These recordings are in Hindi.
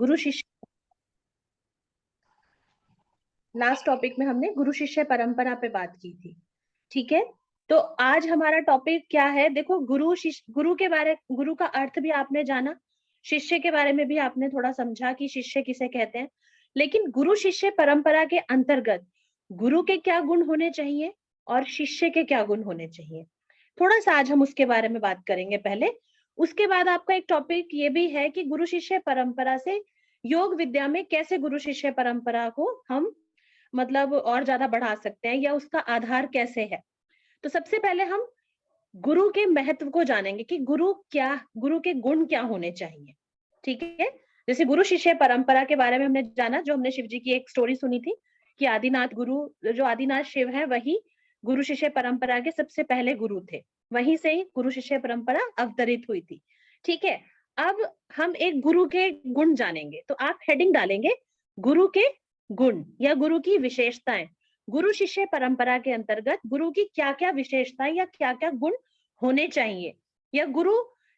गुरु शिष्य, लास्ट टॉपिक में हमने गुरु शिष्य परंपरा पे बात की थी, ठीक है। तो आज हमारा टॉपिक क्या है, देखो गुरु शिष्य, गुरु का अर्थ भी आपने जाना, शिष्य के बारे में भी आपने थोड़ा समझा कि शिष्य किसे कहते हैं। लेकिन गुरु शिष्य परंपरा के अंतर्गत गुरु के क्या गुण होने चाहिए और शिष्य के क्या गुण होने चाहिए, थोड़ा सा आज हम उसके बारे में बात करेंगे पहले। उसके बाद आपका एक टॉपिक ये भी है कि गुरु शिष्य परंपरा से योग विद्या में कैसे गुरु शिष्य परंपरा को हम मतलब और ज्यादा बढ़ा सकते हैं या उसका आधार कैसे है। तो सबसे पहले हम गुरु के महत्व को जानेंगे कि गुरु के गुण क्या होने चाहिए, ठीक है। जैसे गुरु शिष्य परंपरा के बारे में हमने जाना, जो हमने शिव जी की एक स्टोरी सुनी थी कि आदिनाथ गुरु, जो आदिनाथ शिव है वही गुरु शिष्य परंपरा के सबसे पहले गुरु थे, वहीं से ही गुरु शिष्य परंपरा अवतरित हुई थी, ठीक है। अब हम एक गुरु के गुण जानेंगे, तो आप हेडिंग डालेंगे गुरु के गुण या गुरु की विशेषताएं। गुरु शिष्य परंपरा के अंतर्गत गुरु की क्या क्या विशेषताएं या क्या क्या गुण होने चाहिए, या गुरु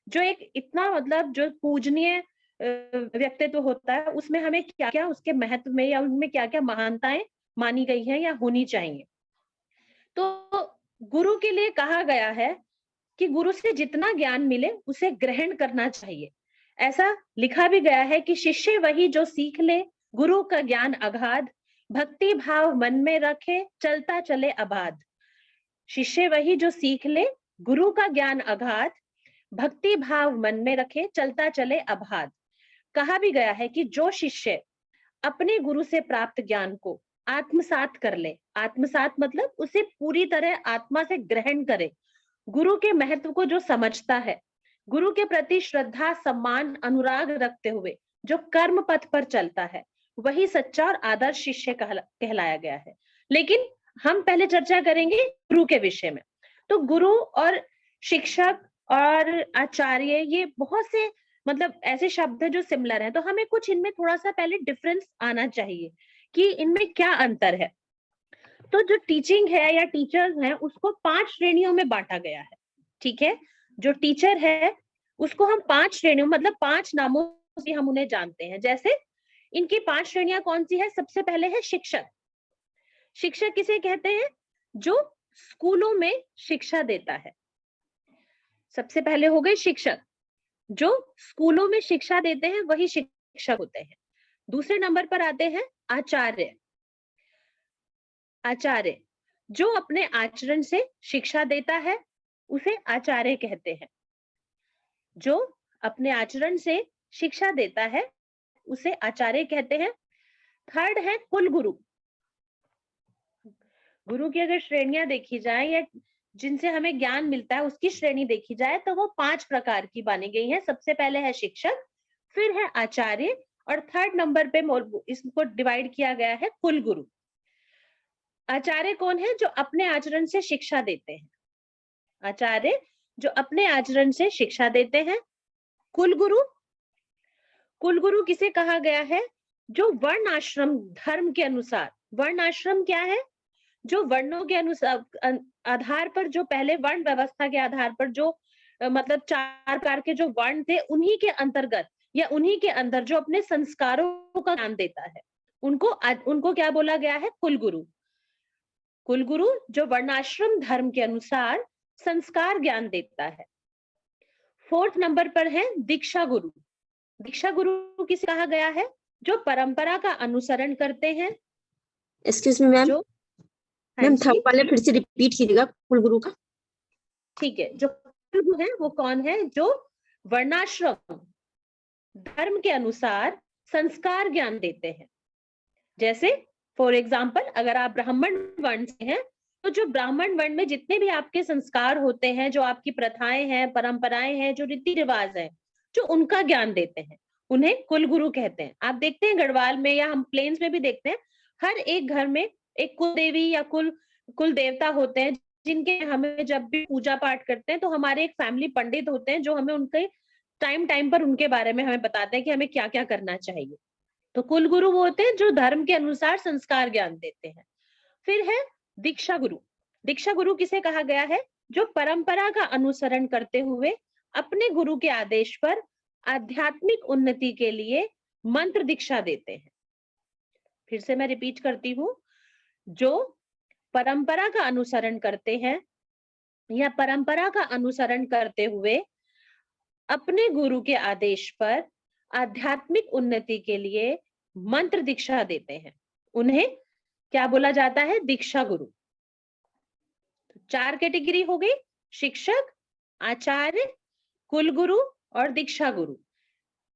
जो एक इतना मतलब जो पूजनीय व्यक्तित्व होता है उसमें हमें क्या क्या उसके महत्व में या उनमें क्या क्या महानताएं मानी गई है या होनी चाहिए। तो गुरु के लिए कहा गया है कि गुरु से जितना ज्ञान मिले उसे ग्रहण करना चाहिए। ऐसा लिखा भी गया है कि शिष्य वही जो सीख ले, गुरु का ज्ञान अगाध, भक्ति भाव मन में रखे, चलता चले अबाध। शिष्य वही जो सीख ले, गुरु का ज्ञान अगाध, भक्ति भाव मन में रखे, चलता चले अबाध। कहा भी गया है कि जो शिष्य अपने गुरु से प्राप्त ज्ञान को आत्मसात कर ले, आत्मसात मतलब उसे पूरी तरह आत्मा से ग्रहण करे, गुरु के महत्व को जो समझता है, गुरु के प्रति श्रद्धा सम्मान अनुराग रखते हुए जो कर्म पथ पर चलता है, वही सच्चा और आदर्श शिष्य कहलाया गया है। लेकिन हम पहले चर्चा करेंगे गुरु के विषय में। तो गुरु और शिक्षक और आचार्य ये बहुत से मतलब ऐसे शब्द है जो सिमिलर है, तो हमें कुछ इनमें थोड़ा सा पहले डिफरेंस आना चाहिए कि इनमें क्या अंतर है। तो जो टीचिंग है या टीचर्स हैं उसको 5 श्रेणियों में बांटा गया है, ठीक है। जो टीचर है उसको हम 5 श्रेणियों मतलब 5 नामों से हम उन्हें जानते हैं। जैसे इनकी 5 श्रेणियां कौन सी है, सबसे पहले है शिक्षक। शिक्षक किसे कहते हैं, जो स्कूलों में शिक्षा देता है। सबसे पहले हो गए शिक्षक, जो स्कूलों में शिक्षा देते हैं वही शिक्षक होते हैं। दूसरे नंबर पर आते हैं आचार्य। आचार्य जो अपने आचरण से शिक्षा देता है उसे आचार्य कहते हैं। जो अपने आचरण से शिक्षा देता है उसे आचार्य कहते हैं। थर्ड है कुल गुरु। गुरु की अगर श्रेणियां देखी जाए या जिनसे हमें ज्ञान मिलता है उसकी श्रेणी देखी जाए तो वो 5 प्रकार की मानी गई है। सबसे पहले है शिक्षक, फिर है आचार्य, और थर्ड नंबर पे इसको डिवाइड किया गया है कुल गुरु। आचार्य कौन है, जो अपने आचरण से शिक्षा देते हैं। आचार्य जो अपने आचरण से शिक्षा देते हैं। कुल गुरु, कुल गुरु किसे कहा गया है, जो वर्ण आश्रम धर्म के अनुसार, वर्ण आश्रम क्या है, जो वर्णों के अनुसार आधार पर, जो पहले वर्ण व्यवस्था के आधार पर जो मतलब 4 प्रकार के जो वर्ण थे उन्हीं के अंतर्गत या उन्हीं के अंदर जो अपने संस्कारों का ज्ञान देता है, उनको क्या बोला गया है, कुल गुरु। कुल गुरु जो वर्णाश्रम धर्म के अनुसार संस्कार ज्ञान देता है। फोर्थ नंबर पर है दीक्षा गुरु। दीक्षा गुरु किसे कहा गया है, जो परंपरा का अनुसरण करते हैं। Excuse me ma'am, ma'am third वाले फिर से रिपीट कीजिएगा कुल गुरु का। ठीक है, जो कुल गुरु है वो कौन है, जो वर्णाश्रम धर्म के अनुसार संस्कार ज्ञान देते हैं। जैसे फॉर एग्जाम्पल अगर आप ब्राह्मण वर्ण से हैं तो जो ब्राह्मण वर्ण में जितने भी आपके संस्कार होते हैं, जो आपकी प्रथाएं हैं, परंपराएं हैं, जो रीति रिवाज है, जो उनका ज्ञान देते हैं, उन्हें कुल गुरु कहते हैं। आप देखते हैं गढ़वाल में या हम प्लेन्स में भी देखते हैं, हर एक घर में एक कुल देवी या कुल देवता होते हैं, जिनके हमें जब भी पूजा पाठ करते हैं तो हमारे एक फैमिली पंडित होते हैं जो हमें उनके टाइम पर उनके बारे में हमें बताते हैं कि हमें क्या क्या करना चाहिए। तो कुल गुरु वो होते हैं जो धर्म के अनुसार संस्कार ज्ञान देते हैं। फिर है दीक्षा गुरु। दीक्षा गुरु किसे कहा गया है, जो परंपरा का अनुसरण करते हुए अपने गुरु के आदेश पर आध्यात्मिक उन्नति के लिए मंत्र दीक्षा देते हैं। फिर से मैं रिपीट करती हूँ, जो परंपरा का अनुसरण करते हैं या परंपरा का अनुसरण करते हुए अपने गुरु के आदेश पर आध्यात्मिक उन्नति के लिए मंत्र दीक्षा देते हैं, उन्हें क्या बोला जाता है? दीक्षा गुरु। तो 4 कैटेगरी हो गई, शिक्षक, आचार्य, कुल गुरु और दीक्षा गुरु।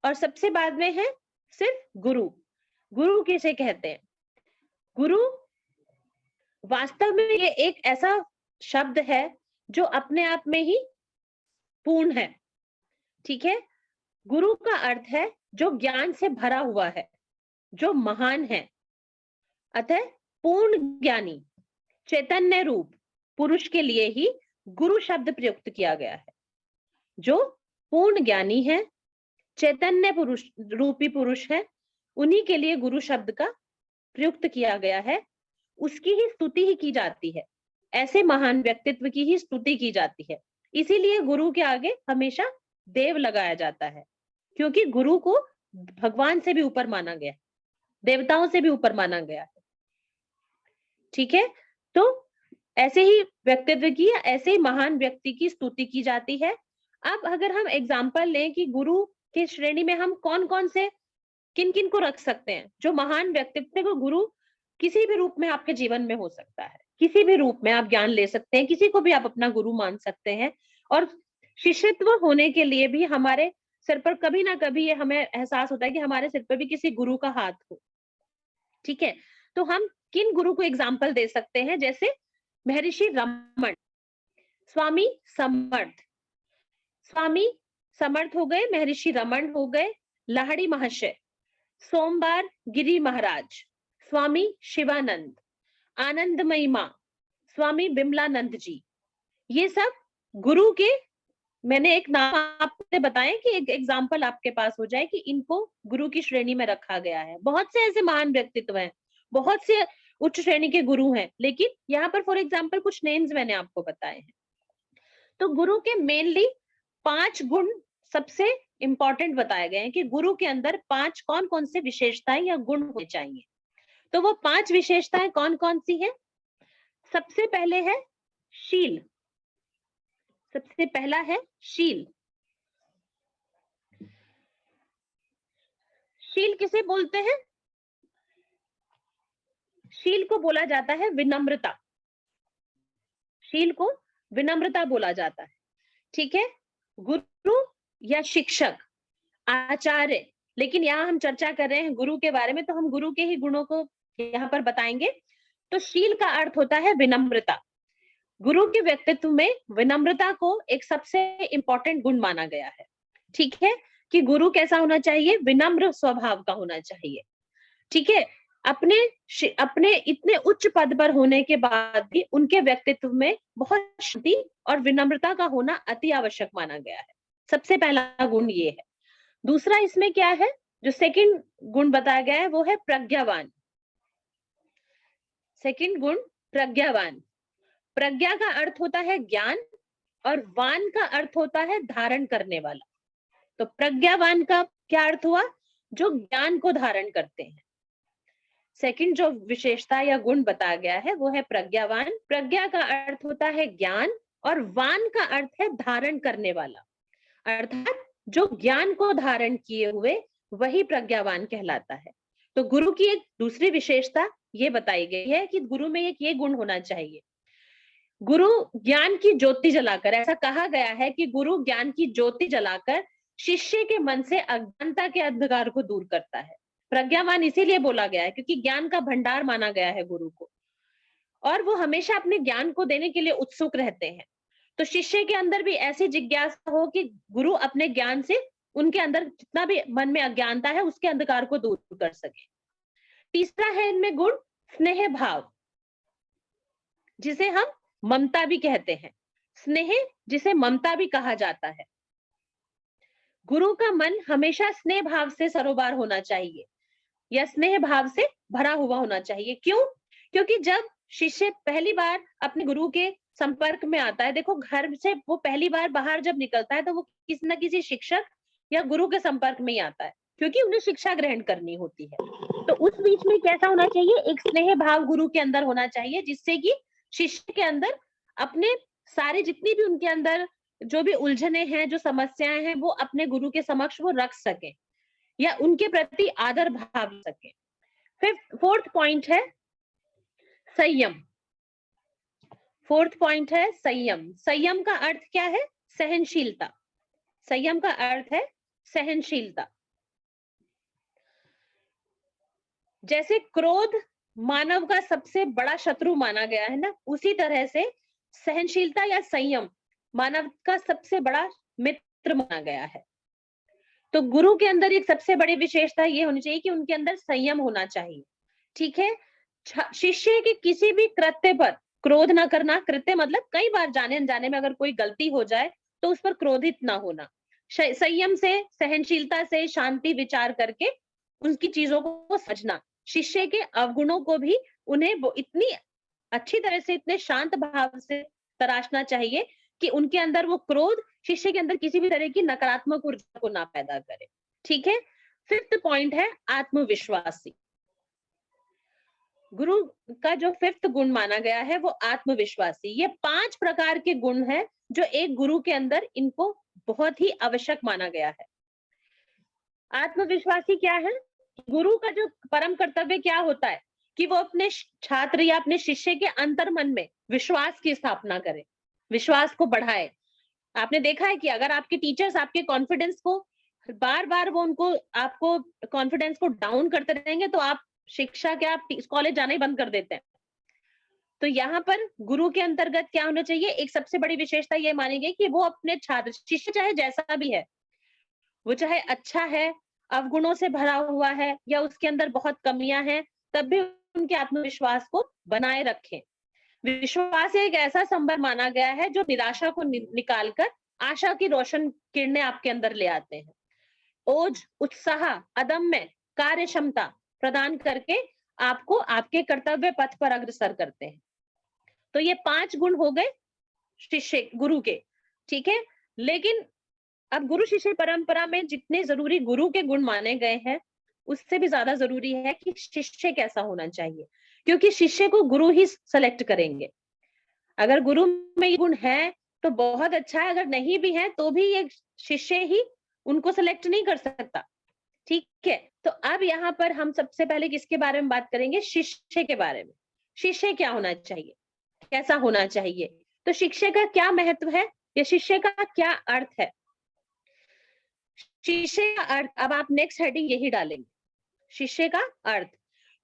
और सबसे बाद में है सिर्फ गुरु। गुरु किसे कहते हैं? गुरु वास्तव में ये एक ऐसा शब्द है जो अपने आप में ही पूर्ण है, ठीक है। गुरु का अर्थ है जो ज्ञान से भरा हुआ है, जो महान है। अतः पूर्ण ज्ञानी चैतन्य रूप पुरुष के लिए ही गुरु शब्द प्रयुक्त किया गया है। जो पूर्ण ज्ञानी है, चैतन्य पुरुष रूपी पुरुष है, उन्हीं के लिए गुरु शब्द का प्रयुक्त किया गया है। उसकी ही स्तुति ही की जाती है, ऐसे महान व्यक्तित्व की ही स्तुति की जाती है। इसीलिए गुरु के आगे हमेशा देव लगाया जाता है, क्योंकि गुरु को भगवान से भी ऊपर माना गया, देवताओं से भी ऊपर माना गया है, ठीक है। तो ऐसे ही व्यक्तित्व की या ऐसे ही महान व्यक्ति की स्तुति की जाती है। अब अगर हम एग्जाम्पल लें कि गुरु की श्रेणी में हम कौन कौन से किन किन को रख सकते हैं, जो महान व्यक्तित्व को गुरु किसी भी रूप में आपके जीवन में हो सकता है, किसी भी रूप में आप ज्ञान ले सकते हैं, किसी को भी आप अपना गुरु मान सकते हैं। और शिष्यत्व होने के लिए भी हमारे सिर पर कभी ना कभी ये हमें एहसास होता है कि हमारे सिर पर भी किसी गुरु का हाथ हो, ठीक है। तो हम किन गुरु को एग्जाम्पल दे सकते हैं? जैसे महर्षि रमन, स्वामी समर्थ, स्वामी समर्थ हो गए, महर्षि रमन हो गए, लाहिड़ी महाशय, सोमवार गिरी महाराज, स्वामी शिवानंद, आनंदमयी माँ, स्वामी बिमलानंद जी। ये सब गुरु के, मैंने एक नाम आपसे बताया कि एक एग्जाम्पल आपके पास हो जाए कि इनको गुरु की श्रेणी में रखा गया है। बहुत से ऐसे महान व्यक्तित्व हैं, बहुत से उच्च श्रेणी के गुरु हैं, लेकिन यहाँ पर फॉर एग्जाम्पल कुछ नेम्स मैंने आपको बताए हैं। तो गुरु के मेनली 5 गुण सबसे इंपॉर्टेंट बताए गए हैं कि गुरु के अंदर 5 कौन कौन से विशेषताएं या गुण होने चाहिए। तो वो 5 विशेषताएं कौन कौन सी है? सबसे पहले है शील। सबसे पहला है शील। शील किसे बोलते हैं? शील को बोला जाता है विनम्रता। शील को विनम्रता बोला जाता है, ठीक है। गुरु या शिक्षक, आचार्य, लेकिन यहाँ हम चर्चा कर रहे हैं गुरु के बारे में, तो हम गुरु के ही गुणों को यहाँ पर बताएंगे। तो शील का अर्थ होता है विनम्रता। गुरु के व्यक्तित्व में विनम्रता को एक सबसे इंपॉर्टेंट गुण माना गया है, ठीक है, कि गुरु कैसा होना चाहिए? विनम्र स्वभाव का होना चाहिए, ठीक है। अपने इतने उच्च पद पर होने के बाद भी उनके व्यक्तित्व में बहुत शांति और विनम्रता का होना अति आवश्यक माना गया है। सबसे पहला गुण ये है। दूसरा इसमें क्या है, जो सेकंड गुण बताया गया है वो है प्रज्ञावान। सेकंड गुण प्रज्ञावान। प्रज्ञा का अर्थ होता है ज्ञान और वान का अर्थ होता है धारण करने वाला। तो प्रज्ञावान का क्या अर्थ हुआ? जो ज्ञान को धारण करते हैं। सेकंड जो विशेषता या गुण बताया गया है वो है प्रज्ञावान। प्रज्ञा का अर्थ होता है ज्ञान और वान का अर्थ है धारण करने वाला, अर्थात जो ज्ञान को धारण किए हुए वही प्रज्ञावान कहलाता है। तो गुरु की एक दूसरी विशेषता ये बताई गई है कि गुरु में एक ये गुण होना चाहिए, गुरु ज्ञान की ज्योति जलाकर, ऐसा कहा गया है कि गुरु ज्ञान की ज्योति जलाकर शिष्य के मन से अज्ञानता के अंधकार को दूर करता है। प्रज्ञावान इसीलिए बोला गया है क्योंकि ज्ञान का भंडार माना गया है गुरु को, और वो हमेशा अपने ज्ञान को देने के लिए उत्सुक रहते हैं। तो शिष्य के अंदर भी ऐसी जिज्ञासा हो कि गुरु अपने ज्ञान से उनके अंदर जितना भी मन में अज्ञानता है उसके अंधकार को दूर कर सके। तीसरा है इनमें गुण स्नेह भाव, जिसे हम ममता भी कहते हैं। स्नेह जिसे ममता भी कहा जाता है। गुरु का मन हमेशा स्नेह भाव से सरोबार होना चाहिए या स्नेह भाव से भरा हुआ होना चाहिए। क्यों? क्योंकि जब शिष्य पहली बार अपने गुरु के संपर्क में आता है, देखो घर से वो पहली बार बाहर जब निकलता है तो वो किसी न किसी शिक्षक या गुरु के संपर्क में ही आता है। क्योंकि उन्हें शिक्षा ग्रहण करनी होती है। तो उस बीच में कैसा होना चाहिए, एक स्नेह भाव गुरु के अंदर होना चाहिए, जिससे कि शिष्य के अंदर अपने सारे जितनी भी उनके अंदर जो भी उलझने हैं, जो समस्याएं हैं, वो अपने गुरु के समक्ष वो रख सके या उनके प्रति आदर भाव सके। फोर्थ पॉइंट है संयम। फोर्थ पॉइंट है संयम। संयम का अर्थ क्या है, सहनशीलता। संयम का अर्थ है सहनशीलता। जैसे क्रोध मानव का सबसे बड़ा शत्रु माना गया है ना, उसी तरह से सहनशीलता या संयम मानव का सबसे बड़ा मित्र माना गया है। तो गुरु के अंदर एक सबसे बड़ी विशेषता ये होनी चाहिए कि उनके अंदर संयम होना चाहिए। ठीक है, शिष्य के किसी भी कृत्य पर क्रोध ना करना। कृत्य मतलब कई बार जाने अनजाने में अगर कोई गलती हो जाए तो उस पर क्रोधित ना होना। संयम से, सहनशीलता से, शांति विचार करके उनकी चीजों को समझना। शिष्य के अवगुणों को भी उन्हें इतनी अच्छी तरह से, इतने शांत भाव से तराशना चाहिए कि उनके अंदर वो क्रोध शिष्य के अंदर किसी भी तरह की नकारात्मक ऊर्जा को ना पैदा करे। ठीक है, फिफ्थ पॉइंट है आत्मविश्वासी। गुरु का जो फिफ्थ गुण माना गया है वो आत्मविश्वासी। ये 5 प्रकार के गुण हैं जो एक गुरु के अंदर इनको बहुत ही आवश्यक माना गया है। आत्मविश्वासी क्या है, गुरु का जो परम कर्तव्य क्या होता है कि वो अपने छात्र या अपने शिष्य के अंतर्मन में विश्वास की स्थापना करे, विश्वास को बढ़ाए। आपने देखा है कि अगर आपके टीचर्स आपके कॉन्फिडेंस को बार बार वो उनको आपको कॉन्फिडेंस को डाउन करते रहेंगे तो आप शिक्षा के आप कॉलेज जाना ही बंद कर देते हैं। तो यहाँ पर गुरु के अंतर्गत क्या होना चाहिए, एक सबसे बड़ी विशेषता ये मानी गई कि वो अपने छात्र, शिष्य चाहे जैसा भी है, वो चाहे अच्छा है, अवगुणों से भरा हुआ है या उसके अंदर बहुत कमियां हैं, तब भी उनके आत्मविश्वास को बनाए रखें। विश्वास एक ऐसा संबल माना गया है जो निराशा को निकालकर आशा की रोशन किरणें आपके अंदर ले आते हैं। ओज, उत्साह, अदम्य कार्य क्षमता प्रदान करके आपको आपके कर्तव्य पथ पर अग्रसर करते हैं। तो ये 5 गुण हो गए शिष्य गुरु के। ठीक है, लेकिन अब गुरु शिष्य परंपरा में जितने जरूरी गुरु के गुण माने गए हैं, उससे भी ज्यादा जरूरी है कि शिष्य कैसा होना चाहिए, क्योंकि शिष्य को गुरु ही सेलेक्ट करेंगे। अगर गुरु में ये गुण है तो बहुत अच्छा है, अगर नहीं भी है तो भी एक शिष्य ही उनको सेलेक्ट नहीं कर सकता। ठीक है, तो अब यहाँ पर हम सबसे पहले किसके बारे में बात करेंगे, शिष्य के बारे में। शिष्य क्या होना चाहिए, कैसा होना चाहिए, तो शिष्य का क्या महत्व है या शिष्य का क्या अर्थ है। शिष्य का अर्थ, अब आप नेक्स्ट हेडिंग यही डालेंगे, शिष्य का अर्थ।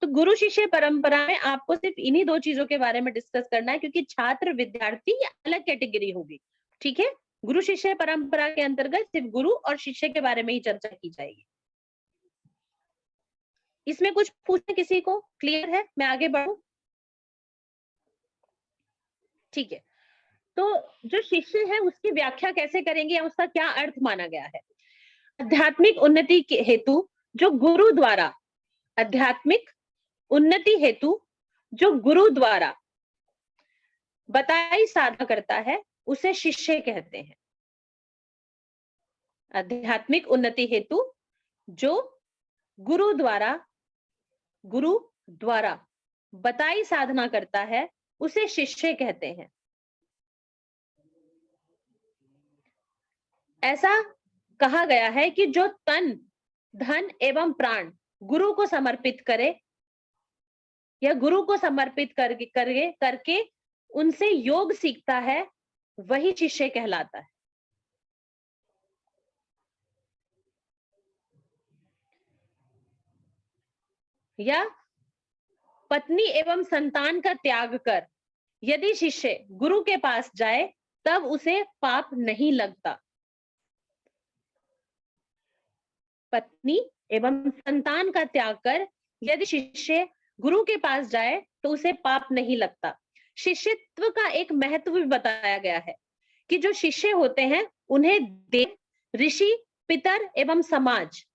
तो गुरु शिष्य परंपरा में आपको सिर्फ इन्हीं 2 चीजों के बारे में डिस्कस करना है, क्योंकि छात्र विद्यार्थी ये अलग कैटेगरी होगी। ठीक है, गुरु शिष्य परंपरा के अंतर्गत सिर्फ गुरु और शिष्य के बारे में ही चर्चा की जाएगी। इसमें कुछ पूछने किसी को, क्लियर है, मैं आगे बढ़ूं। ठीक है, तो जो शिष्य है उसकी व्याख्या कैसे करेंगे या उसका क्या अर्थ माना गया है। आध्यात्मिक उन्नति के हेतु जो गुरु द्वारा, आध्यात्मिक उन्नति हेतु जो गुरु द्वारा बताई साधना करता है उसे शिष्य कहते हैं। आध्यात्मिक उन्नति हेतु जो गुरु द्वारा बताई साधना करता है उसे शिष्य कहते हैं। ऐसा कहा गया है कि जो तन, धन एवं प्राण गुरु को समर्पित करे या गुरु को समर्पित करके उनसे योग सीखता है, वही शिष्य कहलाता है। या पत्नी एवं संतान का त्याग कर यदि शिष्य गुरु के पास जाए तब उसे पाप नहीं लगता। पत्नी एवं संतान का त्याग कर यदि शिष्य गुरु के पास जाए तो उसे पाप नहीं लगता। शिष्यत्व का एक महत्व भी बताया गया है कि जो शिष्य होते हैं उन्हें देव, ऋषि, पितर एवं समाज,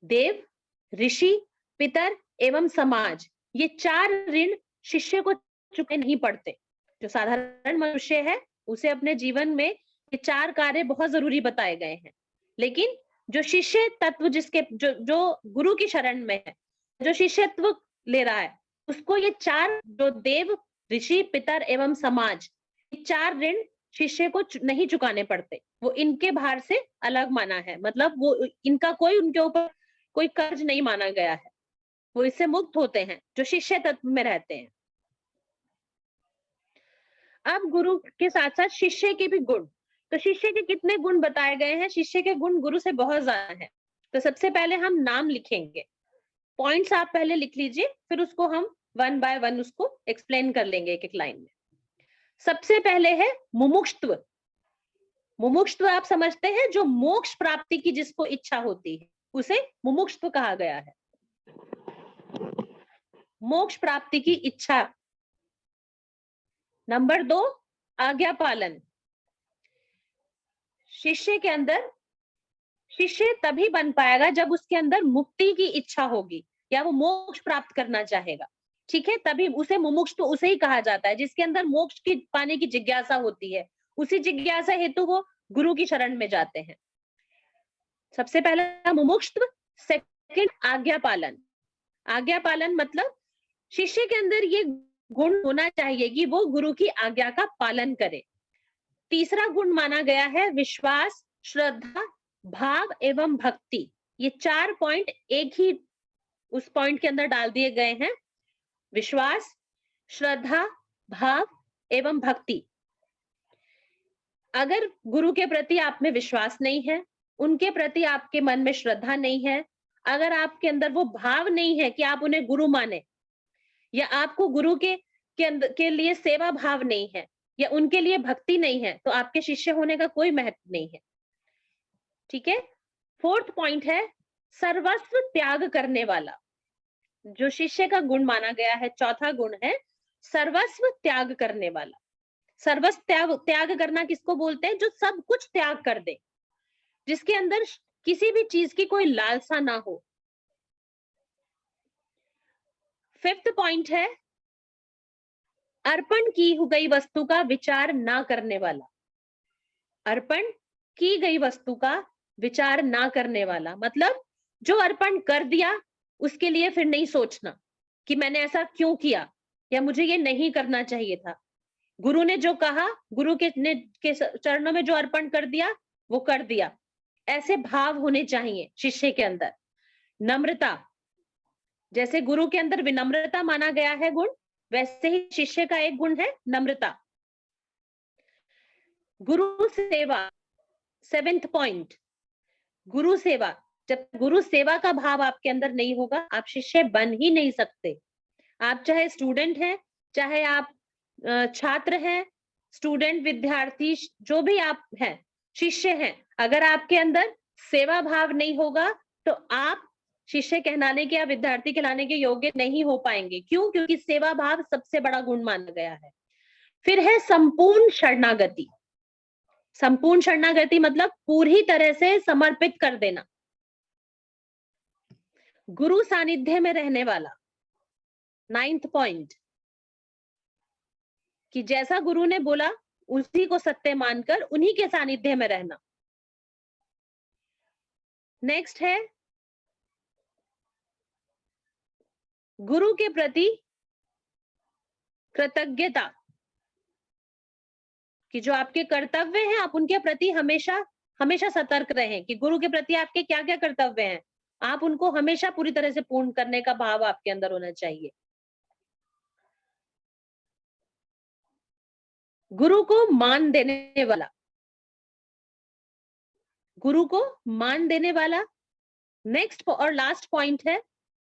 देव, ऋषि, पितर एवं समाज, ये 4 ऋण शिष्य को चुकाने नहीं पड़ते। जो साधारण मनुष्य है उसे अपने जीवन में ये 4 कार्य बहुत जरूरी बताए गए हैं, लेकिन जो शिष्य तत्व जिसके जो गुरु की शरण में है, जो शिष्यत्व ले रहा है, उसको ये 4 जो देव, ऋषि, पितर एवं समाज, ये 4 ऋण शिष्य को नहीं चुकाने पड़ते, वो इनके भार से अलग माना है, मतलब वो इनका कोई उनके ऊपर कोई कर्ज नहीं माना गया है, वो इससे मुक्त होते हैं जो शिष्य तत्व में रहते हैं। अब गुरु के साथ साथ शिष्य के भी गुण, तो शिष्य के कितने गुण बताए गए हैं? शिष्य के गुण गुरु से बहुत ज्यादा हैं। तो सबसे पहले हम नाम लिखेंगे, पॉइंट्स आप पहले लिख लीजिए, फिर उसको हम 1 बाय 1 उसको एक्सप्लेन कर लेंगे एक एक लाइन में। सबसे पहले है मुमुक्षुत्व। मुमुक्षुत्व आप समझते हैं, जो मोक्ष प्राप्ति की जिसको इच्छा होती है उसे मुमुक्षुत्व कहा गया है, मोक्ष प्राप्ति की इच्छा। नंबर 2, आज्ञा पालन। शिष्य के अंदर, शिष्य तभी बन पाएगा जब उसके अंदर मुक्ति की इच्छा होगी या वो मोक्ष प्राप्त करना चाहेगा, ठीक है, तभी उसे मुमुक्ष तो उसे ही कहा जाता है जिसके अंदर मोक्ष की पाने की जिज्ञासा होती है, उसी जिज्ञासा हेतु वो गुरु की शरण में जाते हैं। सबसे पहला मुमुक्षुत्व, सेकंड आज्ञा पालन। आज्ञा पालन मतलब शिष्य के अंदर ये गुण होना चाहिए कि वो गुरु की आज्ञा का पालन करे। तीसरा गुण माना गया है विश्वास, श्रद्धा, भाव एवं भक्ति। ये 4 पॉइंट एक ही उस पॉइंट के अंदर डाल दिए गए हैं, विश्वास, श्रद्धा, भाव एवं भक्ति। अगर गुरु के प्रति आप में विश्वास नहीं है, उनके प्रति आपके मन में श्रद्धा नहीं है, अगर आपके अंदर वो भाव नहीं है कि आप उन्हें गुरु माने, या आपको गुरु के लिए सेवा भाव नहीं है, या उनके लिए भक्ति नहीं है, तो आपके शिष्य होने का कोई महत्व नहीं है, ठीक है। 4th पॉइंट है सर्वस्व त्याग करने वाला। जो शिष्य का गुण माना गया है, चौथा गुण है सर्वस्व त्याग करने वाला। सर्वस्व त्याग करना किसको बोलते हैं? जो सब कुछ त्याग कर दे, जिसके अंदर किसी भी चीज की कोई लालसा ना हो। 5th पॉइंट है अर्पण की गई वस्तु का विचार ना करने वाला। अर्पण की गई वस्तु का विचार ना करने वाला मतलब जो अर्पण कर दिया उसके लिए फिर नहीं सोचना कि मैंने ऐसा क्यों किया या मुझे ये नहीं करना चाहिए था। गुरु ने जो कहा, गुरु के चरणों में जो अर्पण कर दिया वो कर दिया, ऐसे भाव होने चाहिए शिष्य के अंदर। नम्रता, जैसे गुरु के अंदर विनम्रता माना गया है गुण, वैसे ही शिष्य का एक गुण है नम्रता। गुरु सेवा, 7th पॉइंट, गुरु सेवा। जब गुरु सेवा का भाव आपके अंदर नहीं होगा, आप शिष्य बन ही नहीं सकते। आप चाहे स्टूडेंट हैं, चाहे आप छात्र हैं, स्टूडेंट, विद्यार्थी, जो भी आप हैं, शिष्य हैं, अगर आपके अंदर सेवा भाव नहीं होगा तो आप शिष्य कहलाने के या विद्यार्थी कहलाने के योग्य नहीं हो पाएंगे। क्यों? क्योंकि सेवा भाव सबसे बड़ा गुण माना गया है। फिर है संपूर्ण शरणागति। संपूर्ण शरणागति मतलब पूरी तरह से समर्पित कर देना। गुरु सानिध्य में रहने वाला, 9th पॉइंट, कि जैसा गुरु ने बोला उसी को सत्य मानकर उन्हीं के सानिध्य में रहना। नेक्स्ट है गुरु के प्रति कृतज्ञता, कि जो आपके कर्तव्य हैं आप उनके प्रति हमेशा हमेशा सतर्क रहें कि गुरु के प्रति आपके क्या क्या कर्तव्य हैं, आप उनको हमेशा पूरी तरह से पूर्ण करने का भाव आपके अंदर होना चाहिए। गुरु को मान देने वाला, गुरु को मान देने वाला। नेक्स्ट और लास्ट पॉइंट है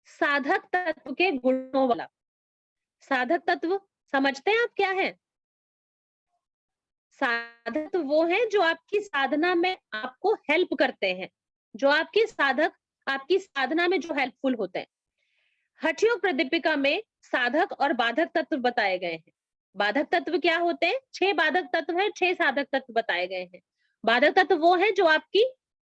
साधक तत्व के गुणों वाला। साधक तत्व समझते हैं आप क्या है? साधक तो वो है जो आपकी साधना में आपको हेल्प करते हैं, जो आपकी साधना में जो हेल्पफुल होते हैं। हठयोग प्रदीपिका में साधक और बाधक तत्व बताए गए हैं। बाधक तत्व क्या होते हैं? 6 बाधक तत्व है, 6 साधक तत्व बताए गए हैं। बाधक तत्व वो है जो आपकी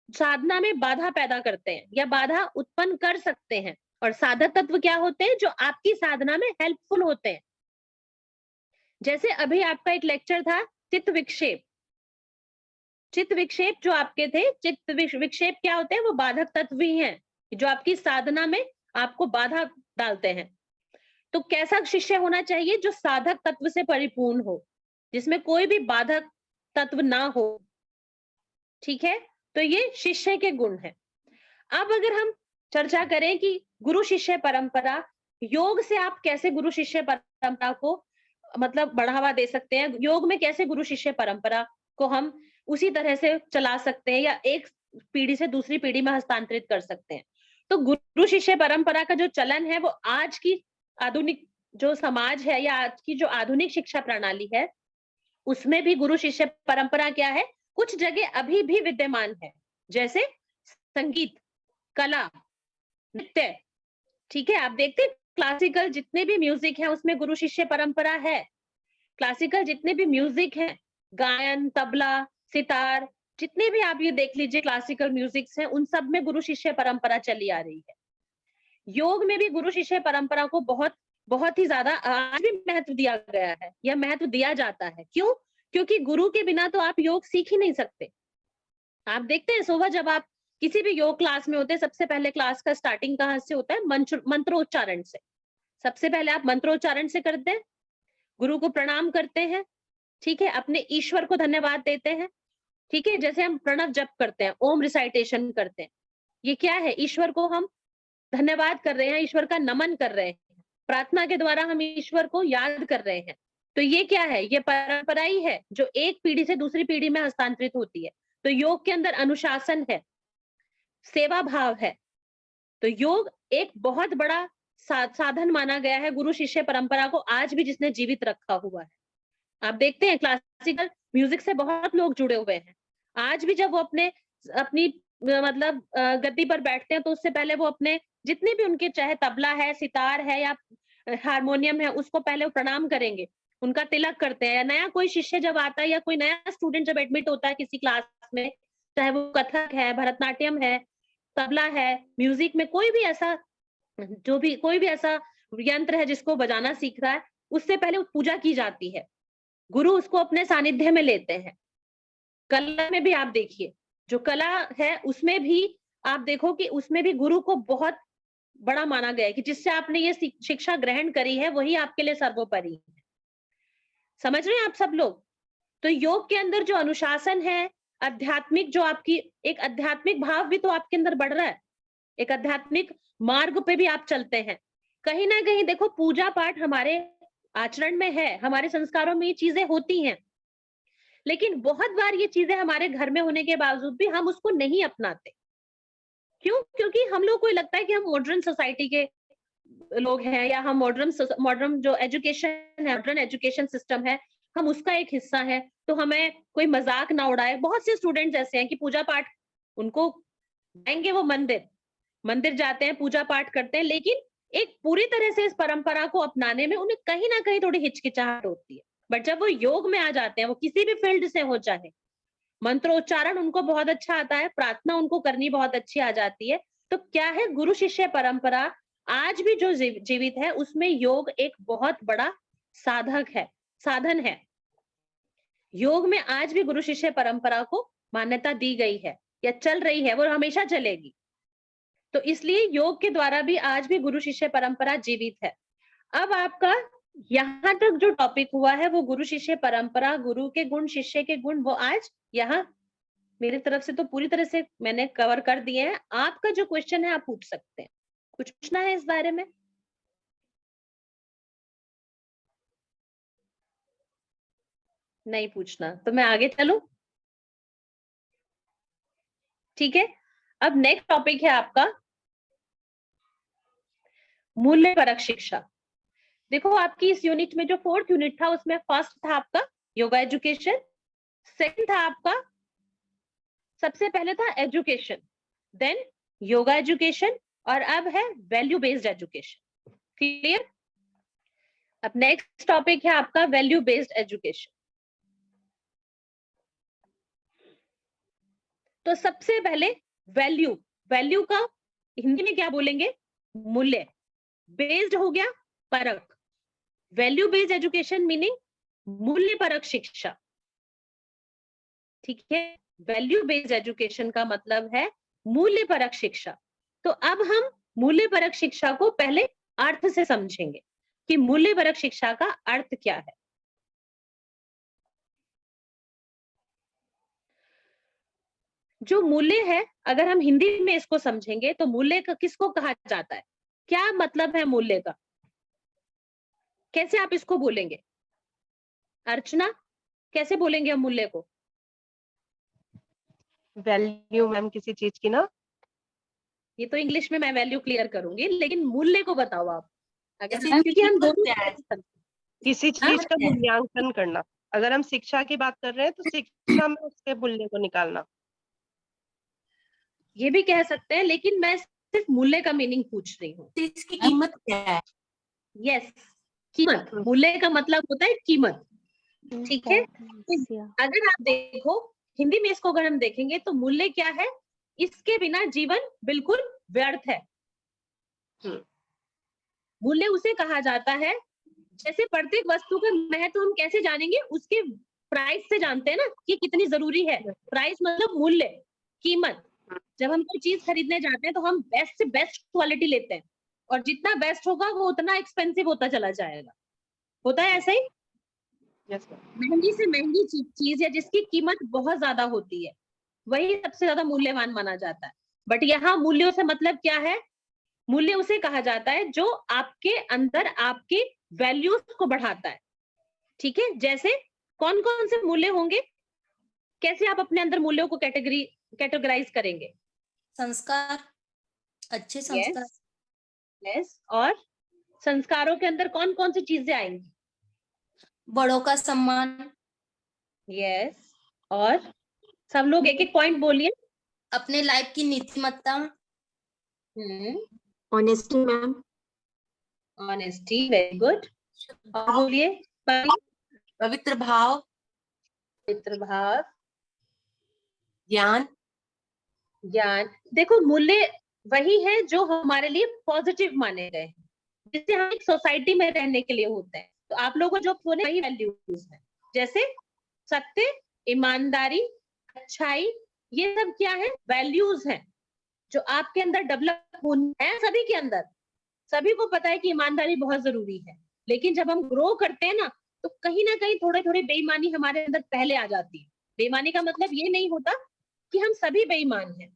साधना में बाधा पैदा करते हैं या बाधा उत्पन्न कर सकते हैं, और साधक तत्व क्या होते हैं? जो आपकी साधना में हेल्पफुल होते हैं। जैसे अभी आपका एक लेक्चर था चित्त विक्षेप, चित्त विक्षेप जो आपके थे, चित्त विक्षेप क्या होते हैं? वो बाधक तत्व ही हैं जो आपकी साधना में आपको बाधा डालते हैं। तो कैसा शिष्य होना चाहिए? जो साधक तत्व से परिपूर्ण हो, जिसमें कोई भी बाधक तत्व ना हो। ठीक है, तो ये शिष्य के गुण हैं। अब अगर हम चर्चा करें कि गुरु शिष्य परंपरा, योग से आप कैसे गुरु शिष्य परंपरा को मतलब बढ़ावा दे सकते हैं, योग में कैसे गुरु शिष्य परंपरा को हम उसी तरह से चला सकते हैं या एक पीढ़ी से दूसरी पीढ़ी में हस्तांतरित कर सकते हैं। तो गुरु शिष्य परंपरा का जो चलन है वो आज की आधुनिक जो समाज है या आज की जो आधुनिक शिक्षा प्रणाली है उसमें भी गुरु शिष्य परंपरा क्या है, कुछ जगह अभी भी विद्यमान है, जैसे संगीत, कला, नृत्य। ठीक है, आप देखते हैं क्लासिकल जितने भी म्यूजिक है उसमें गुरु शिष्य परंपरा है। क्लासिकल जितने भी म्यूजिक है, गायन, तबला, सितार, जितने भी आप ये देख लीजिए क्लासिकल म्यूजिक्स हैं, उन सब में गुरु शिष्य परंपरा चली आ रही है। योग में भी गुरु शिष्य परंपरा को बहुत बहुत ही ज्यादा आज भी महत्व दिया गया है या महत्व दिया जाता है। क्यों? क्योंकि गुरु के बिना तो आप योग सीख ही नहीं सकते। आप देखते हैं सुबह जब आप किसी भी योग क्लास में होते हैं, सबसे पहले क्लास का स्टार्टिंग कहाँ से होता है? मंत्रोच्चारण से। सबसे पहले आप मंत्रोच्चारण से करते हैं, गुरु को प्रणाम करते हैं, ठीक है, अपने ईश्वर को धन्यवाद देते हैं। ठीक है, जैसे हम प्रणव जप करते हैं, ओम रिसाइटेशन करते हैं, ये क्या है? ईश्वर को हम धन्यवाद कर रहे हैं, ईश्वर का नमन कर रहे हैं, प्रार्थना के द्वारा हम ईश्वर को याद कर रहे हैं। तो ये क्या है? ये परंपरा ही है जो एक पीढ़ी से दूसरी पीढ़ी में हस्तांतरित होती है। तो योग के अंदर अनुशासन है, सेवा भाव है। तो योग एक बहुत बड़ा साधन माना गया है गुरु शिष्य परंपरा को आज भी जिसने जीवित रखा हुआ है। आप देखते हैं क्लासिकल म्यूजिक से बहुत लोग जुड़े हुए हैं। आज भी जब वो अपनी मतलब गद्दी पर बैठते हैं तो उससे पहले वो अपने जितने भी उनके चाहे तबला है, सितार है या हारमोनियम है, उसको पहले वो प्रणाम करेंगे, उनका तिलक करते हैं। या नया कोई शिष्य जब आता है या कोई नया स्टूडेंट जब एडमिट होता है किसी क्लास में, चाहे वो कथक है, भरतनाट्यम है, तबला है, म्यूजिक में कोई भी ऐसा यंत्र है जिसको बजाना सीख रहा है, उससे पहले पूजा की जाती है, गुरु उसको अपने सानिध्य में लेते हैं। कला में भी आप देखिए, जो कला है उसमें भी आप देखो कि उसमें भी गुरु को बहुत बड़ा माना गया है कि जिससे आपने ये शिक्षा ग्रहण करी है वही आपके लिए सर्वोपरि है। समझ रहे हैं आप सब लोग? तो योग के अंदर जो अनुशासन है, आध्यात्मिक जो आपकी एक आध्यात्मिक भाव भी तो आपके अंदर बढ़ रहा है, एक आध्यात्मिक मार्ग पे भी आप चलते हैं। कहीं ना कहीं देखो पूजा पाठ हमारे आचरण में है, हमारे संस्कारों में ये चीजें होती हैं, लेकिन बहुत बार ये चीजें हमारे घर में होने के बावजूद भी हम उसको नहीं अपनाते। क्यों? क्योंकि हम लोग को लगता है कि हम मॉडर्न सोसाइटी के लोग हैं या हम मॉडर्न जो एजुकेशन है, मॉडर्न एजुकेशन सिस्टम है, हम उसका एक हिस्सा है, तो हमें कोई मजाक ना उड़ाए। बहुत से स्टूडेंट्स ऐसे हैं कि पूजा पाठ उनको जाएंगे, वो मंदिर जाते हैं, पूजा पाठ करते हैं, लेकिन एक पूरी तरह से इस परंपरा को अपनाने में उन्हें कहीं ना कहीं थोड़ी हिचकिचाहट होती है। बट जब वो योग में आ जाते हैं, वो किसी भी फील्ड से हो, चाहे मंत्रोच्चारण उनको बहुत अच्छा आता है, प्रार्थना उनको करनी बहुत अच्छी आ जाती है, तो क्या है, गुरु शिष्य परंपरा आज भी जो जीवित है उसमें योग एक बहुत बड़ा साधन है। योग में आज भी गुरु शिष्य परंपरा को मान्यता दी गई है या चल रही है, वो हमेशा चलेगी। तो इसलिए योग के द्वारा भी आज भी गुरु शिष्य परंपरा जीवित है। अब आपका यहाँ तक जो टॉपिक हुआ है वो गुरु शिष्य परंपरा, गुरु के गुण, शिष्य के गुण, वो आज यहाँ मेरी तरफ से तो पूरी तरह से मैंने कवर कर दिए हैं। आपका जो क्वेश्चन है आप पूछ सकते हैं, कुछ पूछना है इस बारे में? नहीं पूछना तो मैं आगे चलूं? ठीक है, अब नेक्स्ट टॉपिक है आपका मूल्य परक शिक्षा। देखो आपकी इस यूनिट में जो 4th यूनिट था उसमें फर्स्ट था आपका योगा एजुकेशन, सेकंड था आपका, सबसे पहले था एजुकेशन, देन योगा एजुकेशन, और अब है वैल्यू बेस्ड एजुकेशन। क्लियर? अब नेक्स्ट टॉपिक है आपका वैल्यू बेस्ड एजुकेशन। तो सबसे पहले वैल्यू का हिंदी में क्या बोलेंगे? मूल्य। बेस्ड हो गया परक, वैल्यू बेस्ड एजुकेशन मीनिंग मूल्य परक शिक्षा। ठीक है, वैल्यू बेस्ड एजुकेशन का मतलब है मूल्य परक शिक्षा। तो अब हम मूल्य परक शिक्षा को पहले अर्थ से समझेंगे कि मूल्य परक शिक्षा का अर्थ क्या है। जो मूल्य है, अगर हम हिंदी में इसको समझेंगे तो मूल्य का किसको कहा जाता है, क्या मतलब है मूल्य का, कैसे आप इसको बोलेंगे? अर्चना, कैसे बोलेंगे हम मूल्य को? वैल्यू मैम किसी चीज की ना। ये तो इंग्लिश में मैं वैल्यू क्लियर करूंगी, लेकिन मूल्य को बताओ आप। अगर जैसे क्योंकि हम दोनों किसी चीज का मूल्यांकन करना। अगर हम शिक्षा की बात कर रहे हैं तो शिक्षा में उसके मूल्य को निकालना। ये भी कह सकते हैं, लेकिन मैं सिर्फ मूल्य का मीनिंग पूछ रही हूँ। इसकी कीमत क्या है? यस, कीमत। मूल्य का मतलब होता है कीमत, ठीक है। अगर आप देखो हिंदी में इसको अगर हम देखेंगे तो मूल्य क्या है, इसके बिना जीवन बिल्कुल व्यर्थ है। मूल्य उसे कहा जाता है, जैसे प्रत्येक वस्तु का महत्व हम कैसे जानेंगे, उसके प्राइस से जानते हैं ना कि कितनी जरूरी है। प्राइस मतलब मूल्य, कीमत। जब हम कोई चीज खरीदने जाते हैं तो हम बेस्ट से बेस्ट क्वालिटी लेते हैं, और जितना बेस्ट होगा वो उतना एक्सपेंसिव होता चला जाएगा। होता है ऐसा ही? महंगी से महंगी चीज है जिसकी कीमत बहुत ज्यादा होती है, वही सबसे ज्यादा मूल्यवान माना जाता है। बट यहाँ मूल्यों से मतलब क्या है? मूल्य उसे कहा जाता है जो आपके अंदर आपके वैल्यूज को बढ़ाता है, ठीक है। जैसे कौन कौन से मूल्य होंगे, कैसे आप अपने अंदर मूल्यों को कैटेगराइज करेंगे? संस्कार, अच्छे संस्कार। यस, और संस्कारों के अंदर कौन कौन सी चीजें आएंगी? बड़ों का सम्मान। यस, और सब लोग एक एक पॉइंट बोलिए। अपने लाइफ की नीतिमत्ता। Honesty ma'am. Honesty, very good. और बोलिए। पवित्र भाव। पवित्र भाव। ज्ञान। ज्ञान। देखो मूल्य वही है जो हमारे लिए पॉजिटिव माने गए हैं, जिससे हम एक सोसाइटी में रहने के लिए होते हैं। तो आप लोगों जो बोले वही वैल्यूज है, जैसे सत्य, ईमानदारी, अच्छाई, ये सब क्या है? वैल्यूज हैं जो आपके अंदर डेवलप होनी है, सभी के अंदर। सभी को पता है कि ईमानदारी बहुत जरूरी है, लेकिन जब हम ग्रो करते हैं ना तो कहीं ना कहीं थोड़े थोड़े बेईमानी हमारे अंदर पहले आ जाती है। बेईमानी का मतलब ये नहीं होता कि हम सभी बेईमान हैं,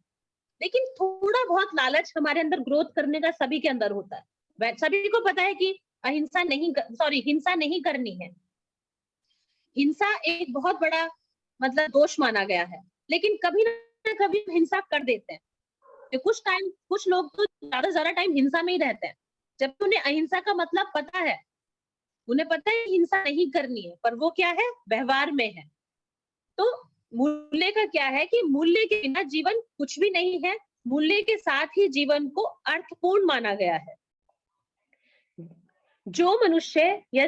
लेकिन थोड़ा बहुत लालच हमारे अंदर ग्रोथ करने का सभी के अंदर होता है। सभी को पता है कि हिंसा नहीं करनी है। हिंसा एक बहुत बड़ा मतलब दोष माना गया है, लेकिन कभी ना कभी हिंसा कर देते हैं। तो कुछ लोग तो ज्यादा टाइम हिंसा में ही रहते हैं, जबकि उन्हें अहिंसा का मतलब पता है। उन्हें पता है हिंसा नहीं करनी है, पर वो क्या है? व्यवहार में है। तो मूल्य का क्या है कि मूल्य के बिना जीवन कुछ भी नहीं है। मूल्य के साथ ही जीवन को अर्थपूर्ण माना गया है। जो मनुष्य या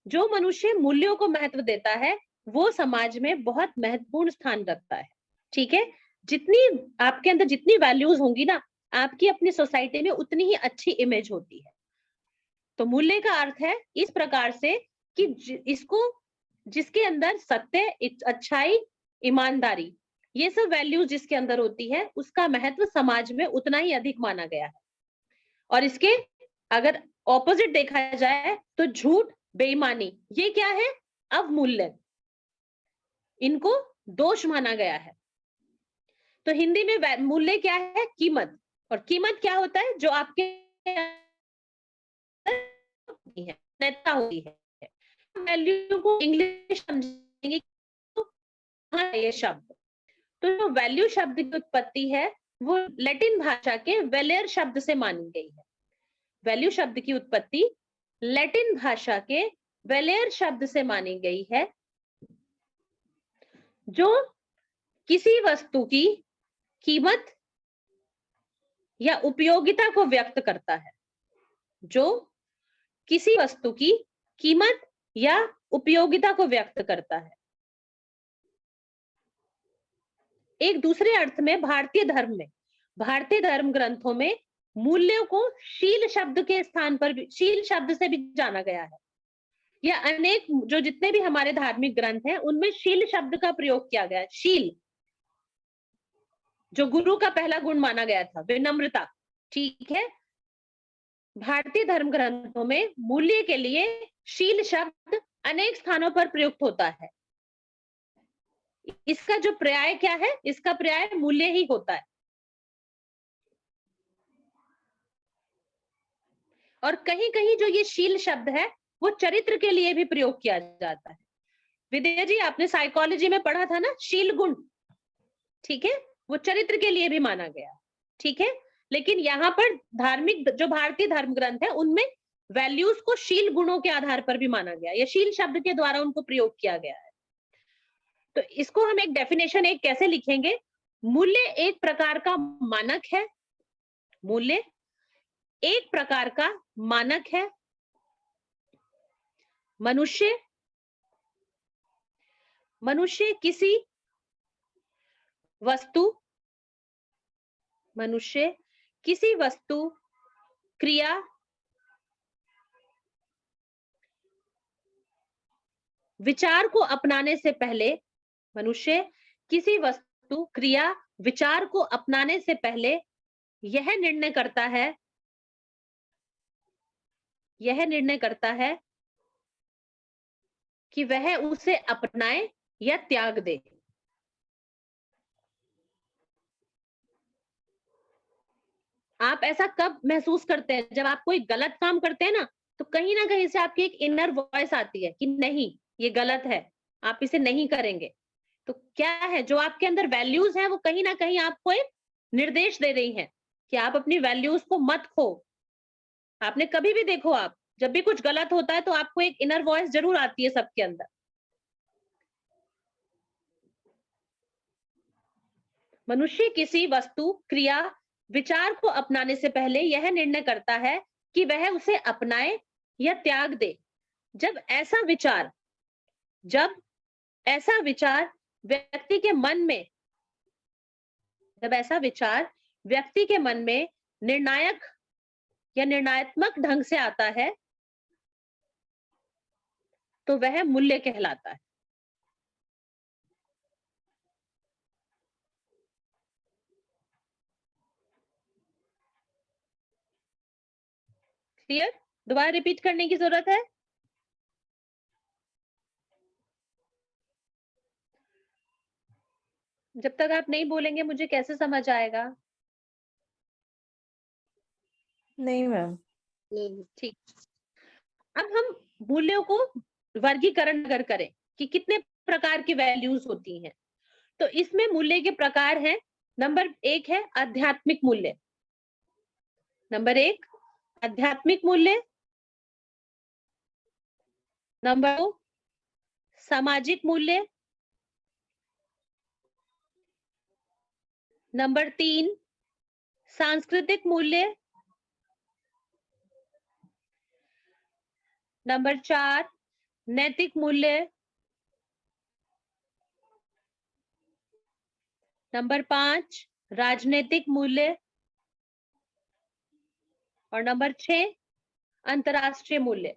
जो मनुष्य मूल्यों को महत्व देता है वो समाज में बहुत महत्वपूर्ण स्थान रखता है, ठीक है। जितनी आपके अंदर जितनी वैल्यूज होंगी ना, आपकी अपनी सोसाइटी में उतनी ही अच्छी इमेज होती है। तो मूल्य का अर्थ है इस प्रकार से कि जिसके अंदर सत्य, अच्छाई, ईमानदारी, ये सब वैल्यूज जिसके अंदर होती है उसका महत्व समाज में उतना ही अधिक माना गया है। और इसके अगर ऑपोजिट देखा जाए तो झूठ, बेईमानी, ये क्या है? अवमूल्यन, इनको दोष माना गया है। तो हिंदी में मूल्य क्या है? कीमत। और कीमत क्या होता है? जो आपके नेता होती है। वैल्यू को इंग्लिश समझेंगे तो ये शब्द, तो जो वैल्यू शब्द की उत्पत्ति है वो लैटिन भाषा के वेलेर शब्द से मानी गई है। वैल्यू शब्द की उत्पत्ति लैटिन भाषा के वेलेर शब्द से मानी गई है, जो किसी वस्तु की कीमत या उपयोगिता को व्यक्त करता है। जो किसी वस्तु की कीमत या उपयोगिता को व्यक्त करता है। एक दूसरे अर्थ में भारतीय धर्म ग्रंथों में मूल्यों को शील शब्द के स्थान पर शील शब्द से भी जाना गया है। या अनेक जो जितने भी हमारे धार्मिक ग्रंथ हैं उनमें शील शब्द का प्रयोग किया गया है। शील जो गुरु का पहला गुण माना गया था, विनम्रता, ठीक है। भारतीय धर्म ग्रंथों में मूल्य के लिए शील शब्द अनेक स्थानों पर प्रयुक्त होता है। इसका जो पर्याय क्या है, इसका पर्याय मूल्य ही होता है। और कहीं कहीं जो ये शील शब्द है वो चरित्र के लिए भी प्रयोग किया जाता है। विद्या जी, आपने साइकोलॉजी में पढ़ा था ना, शील गुण, ठीक है, वो चरित्र के लिए भी माना गया, ठीक है। लेकिन यहाँ पर धार्मिक जो भारतीय धर्म ग्रंथ है उनमें वैल्यूज को शील गुणों के आधार पर भी माना गया, या शील शब्द के द्वारा उनको प्रयोग किया गया है। तो इसको हम एक डेफिनेशन एक कैसे लिखेंगे? मूल्य एक प्रकार का मानक है। मूल्य एक प्रकार का मानक है। मनुष्य किसी वस्तु, क्रिया, विचार को अपनाने से पहले, मनुष्य किसी वस्तु, क्रिया, विचार को अपनाने से पहले यह निर्णय करता है कि वह उसे अपनाए या त्याग दे। आप ऐसा कब महसूस करते हैं? जब आप कोई गलत काम करते हैं ना, तो कहीं ना कहीं से आपकी एक इनर वॉइस आती है कि नहीं, ये गलत है, आप इसे नहीं करेंगे। तो क्या है, जो आपके अंदर वैल्यूज हैं वो कहीं ना कहीं आपको एक निर्देश दे रही हैं कि आप अपनी वैल्यूज को मत खो। आपने कभी भी देखो, आप जब भी कुछ गलत होता है तो आपको एक इनर वॉइस जरूर आती है सबके अंदर। मनुष्य किसी वस्तु, क्रिया, विचार को अपनाने से पहले यह निर्णय करता है कि वह उसे अपनाए या त्याग दे। जब ऐसा विचार व्यक्ति के मन में निर्णायक या निर्णयात्मक ढंग से आता है तो वह मूल्य कहलाता है। क्लियर? दोबारा रिपीट करने की जरूरत है? जब तक आप नहीं बोलेंगे मुझे कैसे समझ आएगा? नहीं मैम। ठीक। अब हम मूल्यों को वर्गीकरण अगर करें कि कितने प्रकार की वैल्यूज होती हैं, तो इसमें मूल्य के प्रकार हैं। नंबर 1 है आध्यात्मिक मूल्य। नंबर 1 आध्यात्मिक मूल्य। नंबर 2 सामाजिक मूल्य। नंबर 3 सांस्कृतिक मूल्य। नंबर 4 नैतिक मूल्य। नंबर 5 राजनीतिक मूल्य। और नंबर 6 अंतरराष्ट्रीय मूल्य।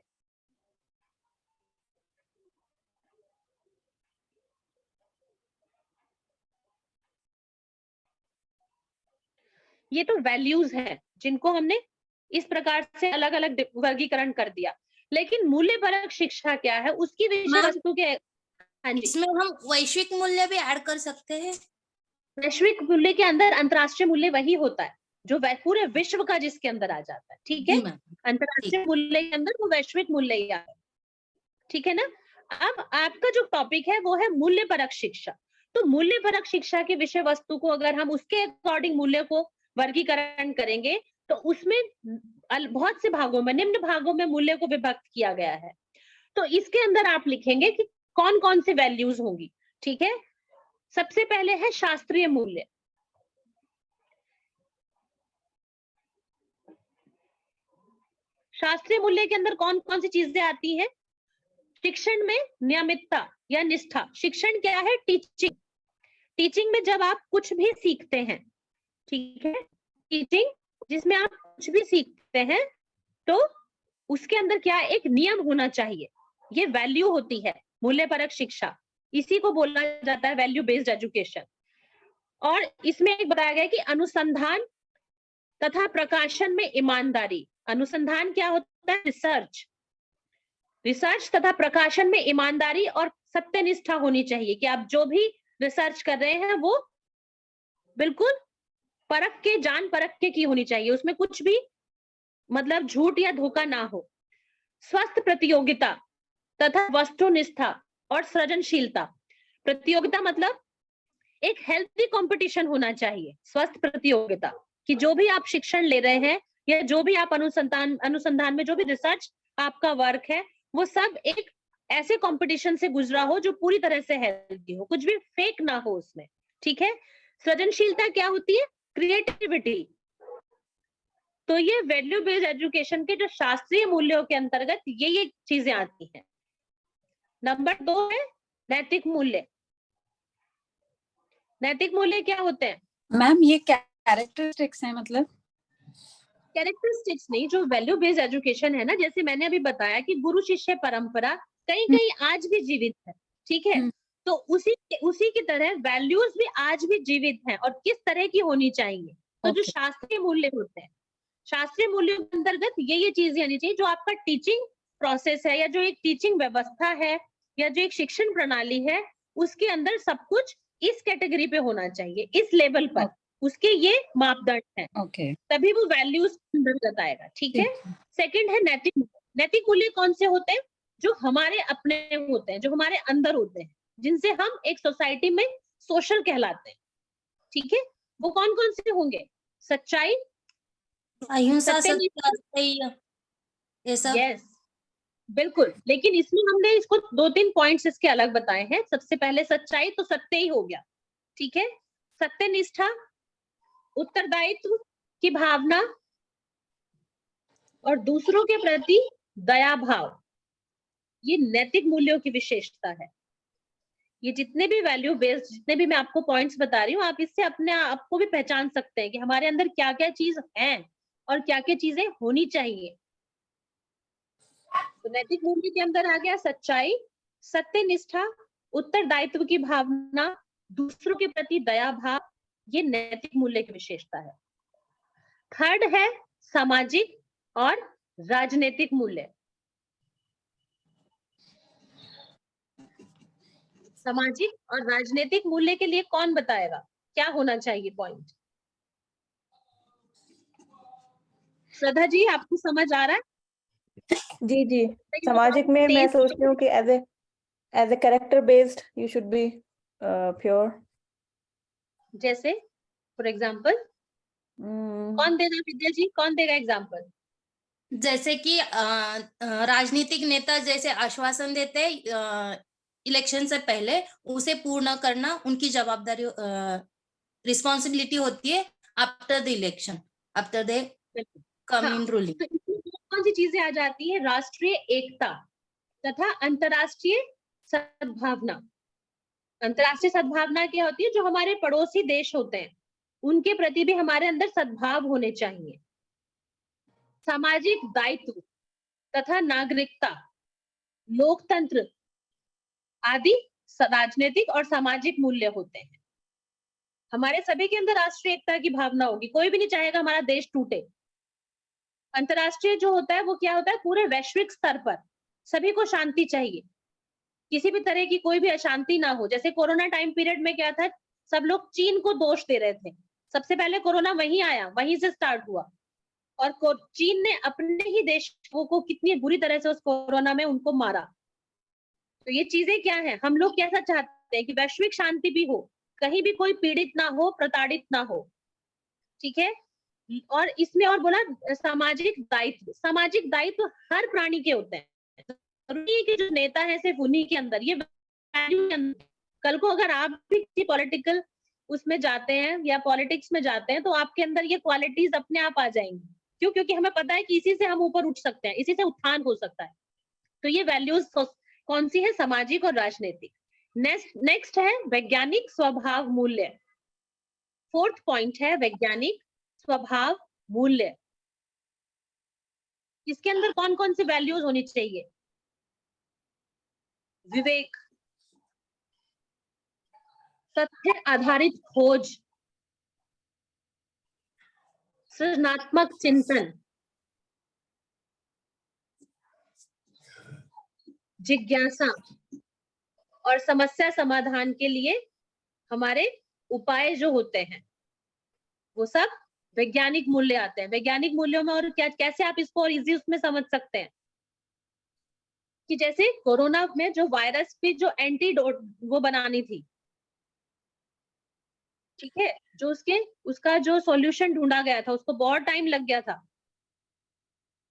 ये तो वैल्यूज हैं जिनको हमने इस प्रकार से अलग अलग वर्गीकरण कर दिया। लेकिन मूल्यपरक शिक्षा क्या है, उसकी विषय वस्तु के। हाँ जी, इसमें हम वैश्विक मूल्य भी ऐड कर सकते हैं। वैश्विक मूल्य के अंदर अंतरराष्ट्रीय मूल्य वही होता है जो पूरे विश्व का जिसके अंदर आ जाता है, ठीक है। अंतरराष्ट्रीय मूल्य के अंदर वो वैश्विक मूल्य ही आता है, ठीक है ना। अब आपका जो टॉपिक है वो है मूल्यपरक शिक्षा। तो मूल्यपरक शिक्षा की विषय वस्तु को अगर हम उसके अकॉर्डिंग मूल्य को वर्गीकरण करेंगे तो उसमें बहुत से भागों में, निम्न भागों में मूल्य को विभक्त किया गया है। तो इसके अंदर आप लिखेंगे कि कौन कौन से वैल्यूज होंगी, ठीक है। सबसे पहले है शास्त्रीय मूल्य। शास्त्रीय मूल्य के अंदर कौन कौन सी चीजें आती हैं? शिक्षण में नियमितता या निष्ठा। शिक्षण क्या है? टीचिंग। टीचिंग में जब आप कुछ भी सीखते हैं, ठीक है, टीचिंग जिसमें आप कुछ भी सीखते हैं तो उसके अंदर क्या, एक नियम होना चाहिए। ये वैल्यू होती है, मूल्यपरक शिक्षा, इसी को बोला जाता है वैल्यू बेस्ड एजुकेशन। और इसमें एक बताया गया कि अनुसंधान तथा प्रकाशन में ईमानदारी। अनुसंधान क्या होता है? रिसर्च। रिसर्च तथा प्रकाशन में ईमानदारी और सत्यनिष्ठा होनी चाहिए कि आप जो भी रिसर्च कर रहे हैं वो बिल्कुल परख के, जान परख के की होनी चाहिए, उसमें कुछ भी मतलब झूठ या धोखा ना हो। स्वस्थ प्रतियोगिता तथा वस्तुनिष्ठा और सृजनशीलता। प्रतियोगिता मतलब एक हेल्थी कंपटीशन होना चाहिए। स्वस्थ प्रतियोगिता कि जो भी आप शिक्षण ले रहे हैं या जो भी आप अनुसंधान में जो भी रिसर्च आपका वर्क है, वो सब एक ऐसे कंपटीशन से गुजरा हो जो पूरी तरह से हेल्थी हो, कुछ भी फेक ना हो उसमें। ठीक है। सृजनशीलता क्या होती है? क्रिएटिविटी। तो ये वैल्यू बेस्ड एजुकेशन के जो शास्त्रीय मूल्यों के अंतर्गत ये चीजें आती हैं। नंबर 2 है नैतिक मूल्य। नैतिक मूल्य क्या होते हैं? मैम ये कैरेक्टरिस्टिक्स है, मतलब कैरेक्टरिस्टिक्स नहीं, जो वैल्यू बेस्ड एजुकेशन है ना, जैसे मैंने अभी बताया कि गुरु शिष्य परंपरा कहीं कहीं आज भी जीवित है। ठीक है। तो उसी की तरह वैल्यूज भी आज भी जीवित हैं और किस तरह की होनी चाहिए। तो जो शास्त्रीय मूल्य होते हैं, शास्त्रीय मूल्यों के अंतर्गत ये चीजें आनी चाहिए। जो आपका टीचिंग प्रोसेस है या जो एक टीचिंग व्यवस्था है या जो एक शिक्षण प्रणाली है, उसके अंदर सब कुछ इस कैटेगरी पे होना चाहिए, इस लेवल पर। उसके ये मापदंड है, तभी वो वैल्यूज अंतर्गत आएगा। ठीक है। सेकंड है नैतिक मूल्य। नैतिक मूल्य कौन से होते हैं? जो हमारे अपने होते हैं, जो हमारे अंदर होते हैं, जिनसे हम एक सोसाइटी में सोशल कहलाते हैं। ठीक है। वो कौन कौन से होंगे? सच्चाई, अहिंसा, सत्य, ये सब। यस, बिल्कुल। लेकिन इसमें हमने इसको 2-3 पॉइंट्स इसके अलग बताए हैं। सबसे पहले सच्चाई, तो सत्य ही हो गया। ठीक है। सत्यनिष्ठा, उत्तरदायित्व की भावना और दूसरों के प्रति दया भाव, ये नैतिक मूल्यों की विशेषता है। ये जितने भी वैल्यू बेस्ड, जितने भी मैं आपको पॉइंट्स बता रही हूँ, आप इससे अपने आप को भी पहचान सकते हैं कि हमारे अंदर क्या क्या चीज है और क्या क्या चीजें होनी चाहिए। तो नैतिक मूल्य के अंदर आ गया सच्चाई, सत्यनिष्ठा, उत्तरदायित्व की भावना, दूसरों के प्रति दया भाव, ये नैतिक मूल्य की विशेषता है। थर्ड है सामाजिक और राजनीतिक मूल्य। सामाजिक और राजनीतिक मूल्य के लिए कौन बताएगा क्या होना चाहिए पॉइंट? श्रद्धा जी, आपको समझ आ रहा है? जी जी। सामाजिक में मैं सोचती हूँ कि as a character based you should be pure. जैसे फॉर एग्जाम्पल कौन देगा? विद्या जी कौन देगा एग्जाम्पल? जैसे कि राजनीतिक नेता जैसे आश्वासन देते इलेक्शन से पहले, उसे पूर्ण करना उनकी जवाबदारी, रिस्पॉन्सिबिलिटी होती है after the election, after they come in ruling. तो इसमें कौन सी चीजें आ जाती है? राष्ट्रीय एकता तथा अंतरराष्ट्रीय सद्भावना। अंतरराष्ट्रीय सद्भावना क्या होती है? जो हमारे पड़ोसी देश होते हैं उनके प्रति भी हमारे अंदर सद्भाव होने चाहिए। सामाजिक दायित्व तथा नागरिकता, लोकतंत्र आदि राजनीतिक और सामाजिक मूल्य होते हैं। हमारे सभी के अंदर राष्ट्रीय एकता की भावना होगी, कोई भी नहीं चाहेगा हमारा देश टूटे। अंतरराष्ट्रीय जो होता है वो क्या होता है? पूरे वैश्विक स्तर पर सभी को शांति चाहिए, किसी भी तरह की कोई भी अशांति ना हो। जैसे कोरोना टाइम पीरियड में क्या था? सब लोग चीन को दोष दे रहे थे। सबसे पहले कोरोना वहीं आया, वहीं से स्टार्ट हुआ, और चीन ने अपने ही देशों को कितनी बुरी तरह से उस कोरोना में उनको मारा। तो ये चीजें क्या है? हम लोग कैसा चाहते हैं कि वैश्विक शांति भी हो, कहीं भी कोई पीड़ित ना हो, प्रताड़ित ना हो। ठीक है। और इसमें और बोला सामाजिक दायित्व। सामाजिक दायित्व हर प्राणी के होते हैं, जरूरी है कि जो नेता है सिर्फ उन्हीं के अंदर ये वैल्यू। कल को अगर आप भी किसी पॉलिटिकल उसमें जाते हैं या पॉलिटिक्स में जाते हैं तो आपके अंदर ये क्वालिटीज अपने आप आ जाएंगी। क्यों? क्योंकि हमें पता है कि इसी से हम ऊपर उठ सकते हैं, इसी से उत्थान हो सकता है। तो ये वैल्यूज कौन सी है? सामाजिक और राजनीतिक। नेक्स्ट है वैज्ञानिक स्वभाव मूल्य। फोर्थ पॉइंट है वैज्ञानिक स्वभाव मूल्य। इसके अंदर कौन कौन सी वैल्यूज होनी चाहिए? विवेक, तथ्य आधारित खोज, सृजनात्मक चिंतन, जिज्ञासा और समस्या समाधान के लिए हमारे उपाय जो होते हैं वो सब वैज्ञानिक मूल्य आते हैं। वैज्ञानिक मूल्यों में और क्या, कैसे आप इसको और इजी उसमें समझ सकते हैं कि जैसे कोरोना में जो वायरस पे जो एंटीडोट वो बनानी थी, ठीक है, जो उसका जो सॉल्यूशन ढूंढा गया था उसको बहुत टाइम लग गया था,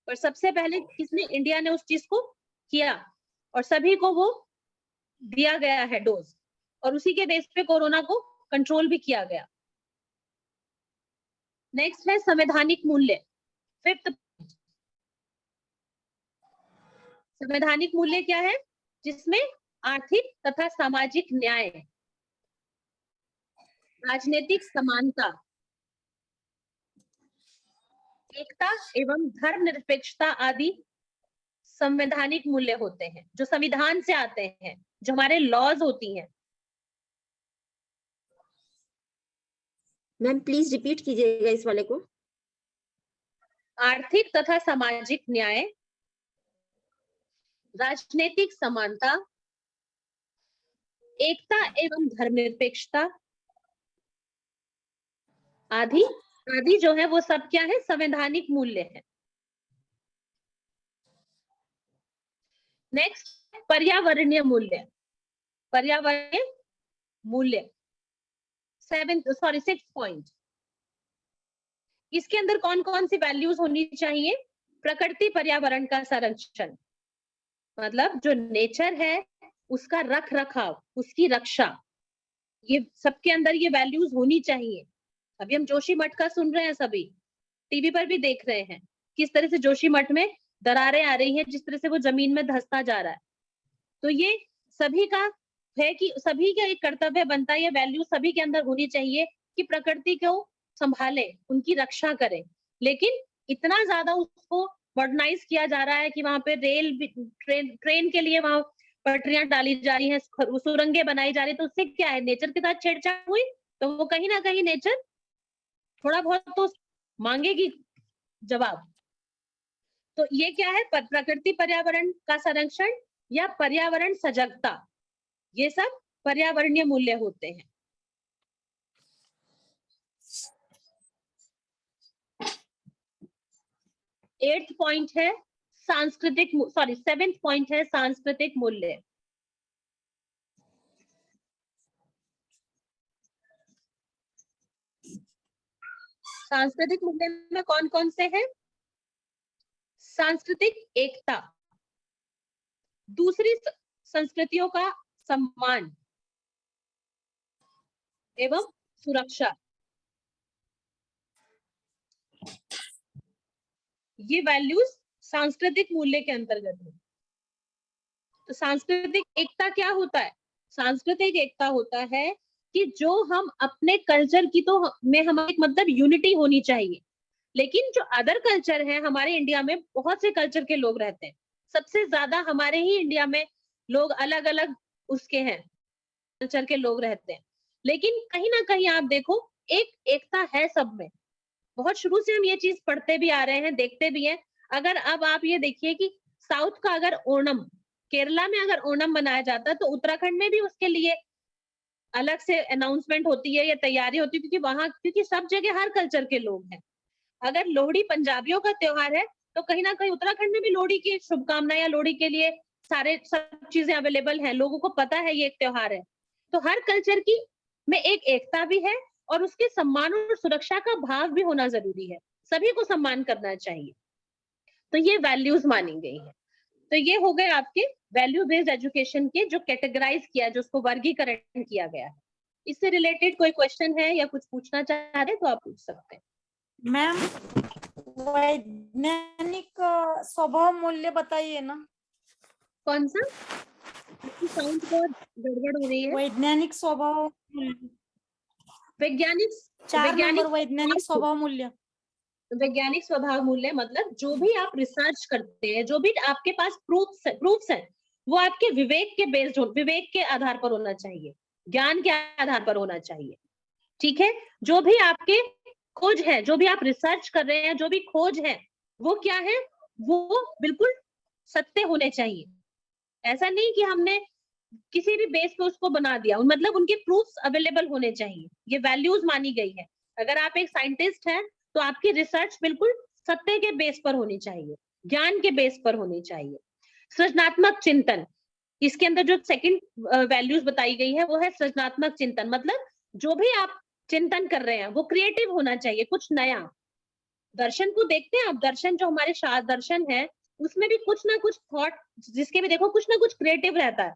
पर सबसे पहले किसने, इंडिया ने उस चीज को किया और सभी को वो दिया गया है डोज, और उसी के बेस पे कोरोना को कंट्रोल भी किया गया। नेक्स्ट है संवैधानिक मूल्य, फिफ्थ। संवैधानिक मूल्य क्या है? जिसमें आर्थिक तथा सामाजिक न्याय, राजनीतिक समानता, एकता एवं धर्मनिरपेक्षता आदि संवैधानिक मूल्य होते हैं, जो संविधान से आते हैं, जो हमारे लॉज होती हैं। मैम प्लीज रिपीट कीजिएगा इस वाले को। आर्थिक तथा सामाजिक न्याय, राजनीतिक समानता, एकता एवं धर्मनिरपेक्षता आदि आदि जो है वो सब क्या है? संवैधानिक मूल्य है। नेक्स्ट पर्यावरणीय मूल्य, पर्यावरणीय मूल्य सिक्स पॉइंट। इसके अंदर कौन कौन सी वैल्यूज होनी चाहिए? प्रकृति पर्यावरण का संरक्षण, मतलब जो नेचर है उसका रख रखाव, उसकी रक्षा, ये सबके अंदर ये वैल्यूज होनी चाहिए। अभी हम जोशी मठ का सुन रहे हैं, सभी टीवी पर भी देख रहे हैं किस तरह से जोशी मठ में दरारें आ रही हैं, जिस तरह से वो जमीन में धंसता जा रहा है। तो ये सभी का है कि सभी का एक कर्तव्य बनता है, ये वैल्यू सभी के अंदर होनी चाहिए कि प्रकृति को संभाले, उनकी रक्षा करें। लेकिन इतना ज्यादा उसको मॉडर्नाइज किया जा रहा है कि वहां पे ट्रेन के लिए वहां पटरियां डाली जा रही हैं, सुरंगें बनाई जा रही है, तो उससे क्या है? नेचर के साथ छेड़छाड़ हुई, तो वो कहीं ना कहीं नेचर थोड़ा बहुत तो मांगेगी जवाब। तो ये क्या है? प्रकृति पर्यावरण का संरक्षण या पर्यावरण सजगता, ये सब पर्यावरणीय मूल्य होते हैं। एट्थ पॉइंट है सेवेंथ पॉइंट है सांस्कृतिक मूल्य। सांस्कृतिक मूल्य में कौन कौन से हैं? सांस्कृतिक एकता, दूसरी संस्कृतियों का सम्मान एवं सुरक्षा, ये वैल्यूज सांस्कृतिक मूल्य के अंतर्गत है। तो सांस्कृतिक एकता क्या होता है? सांस्कृतिक एकता होता है कि जो हम अपने कल्चर की तो में हमारे मतलब यूनिटी होनी चाहिए, लेकिन जो अदर कल्चर है, हमारे इंडिया में बहुत से कल्चर के लोग रहते हैं, सबसे ज्यादा हमारे ही इंडिया में लोग अलग अलग उसके हैं, कल्चर के लोग रहते हैं, लेकिन कहीं ना कहीं आप देखो एक एकता है सब में। बहुत शुरू से हम ये चीज पढ़ते भी आ रहे हैं, देखते भी हैं। अगर अब आप ये देखिए कि साउथ का अगर ओणम, केरला में अगर ओणम मनाया जाता है, तो उत्तराखंड में भी उसके लिए अलग से अनाउंसमेंट होती है या तैयारी होती है, क्योंकि सब जगह हर कल्चर के लोग हैं। अगर लोहड़ी पंजाबियों का त्योहार है, तो कहीं ना कहीं उत्तराखंड में भी लोहड़ी की शुभकामनाएं या लोहड़ी के लिए सब चीजें अवेलेबल हैं, लोगों को पता है ये एक त्योहार है। तो हर कल्चर की में एक एकता भी है और उसके सम्मान और सुरक्षा का भाव भी होना जरूरी है, सभी को सम्मान करना चाहिए। तो ये वैल्यूज मानी गई है। तो ये हो गए आपके वैल्यू बेस्ड एजुकेशन के जो कैटेगराइज किया, जो उसको वर्गीकरण किया गया है। इससे रिलेटेड कोई क्वेश्चन है या कुछ पूछना चाह रहे तो आप पूछ सकते हैं। मैम वैज्ञानिक स्वभाव मूल्य बताइए ना। कौन सा? साउंड बहुत गड़बड़ हो रही है। वैज्ञानिक स्वभाव, वैज्ञानिक वैज्ञानिक स्वभाव मूल्य। वैज्ञानिक स्वभाव मूल्य मतलब जो भी आप रिसर्च करते हैं, जो भी आपके पास प्रूफ्स हैं, वो आपके विवेक के आधार पर होना चाहिए, ज्ञान के आधार पर होना चाहिए। ठीक है, जो भी आपके खोज है, जो भी आप रिसर्च कर रहे हैं, जो भी खोज है, वो क्या है, वो बिल्कुल सत्य होने चाहिए। ऐसा नहीं कि हमने किसी भी बेस पे उसको बना दिया, मतलब उनके प्रूफ्स अवेलेबल होने चाहिए, ये वैल्यूज मानी गई है। अगर आप एक साइंटिस्ट हैं तो आपकी रिसर्च बिल्कुल सत्य के बेस पर होनी चाहिए, ज्ञान के बेस पर होनी चाहिए। सृजनात्मक चिंतन, इसके अंदर जो सेकंड वैल्यूज बताई गई है वो है सृजनात्मक चिंतन, मतलब जो भी आप चिंतन कर रहे हैं वो क्रिएटिव होना चाहिए, कुछ नया। दर्शन को देखते हैं आप, दर्शन जो हमारे दर्शन है उसमें भी कुछ ना कुछ थॉट, जिसके भी देखो कुछ ना कुछ क्रिएटिव रहता है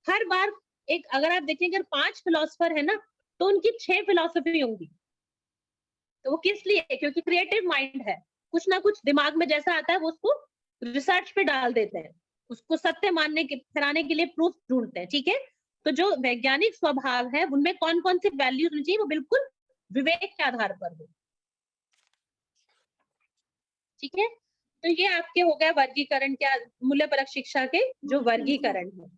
हर बार। एक अगर आप देखें, अगर 5 फिलोसफर है ना तो उनकी 6 फिलोसफी होंगी, तो वो किस लिए, क्योंकि क्रिएटिव माइंड है, कुछ ना कुछ दिमाग में जैसा आता है वो उसको रिसर्च पे डाल देते हैं, उसको सत्य मानने के ठहराने के लिए प्रूफ ढूंढते हैं। ठीक है, तो जो वैज्ञानिक स्वभाव है उनमें कौन कौन सी वैल्यूज होनी चाहिए, वो बिल्कुल विवेक के आधार पर हो। ठीक है, तो ये आपके हो गया वर्गीकरण के, मूल्यपरक शिक्षा के जो वर्गीकरण है।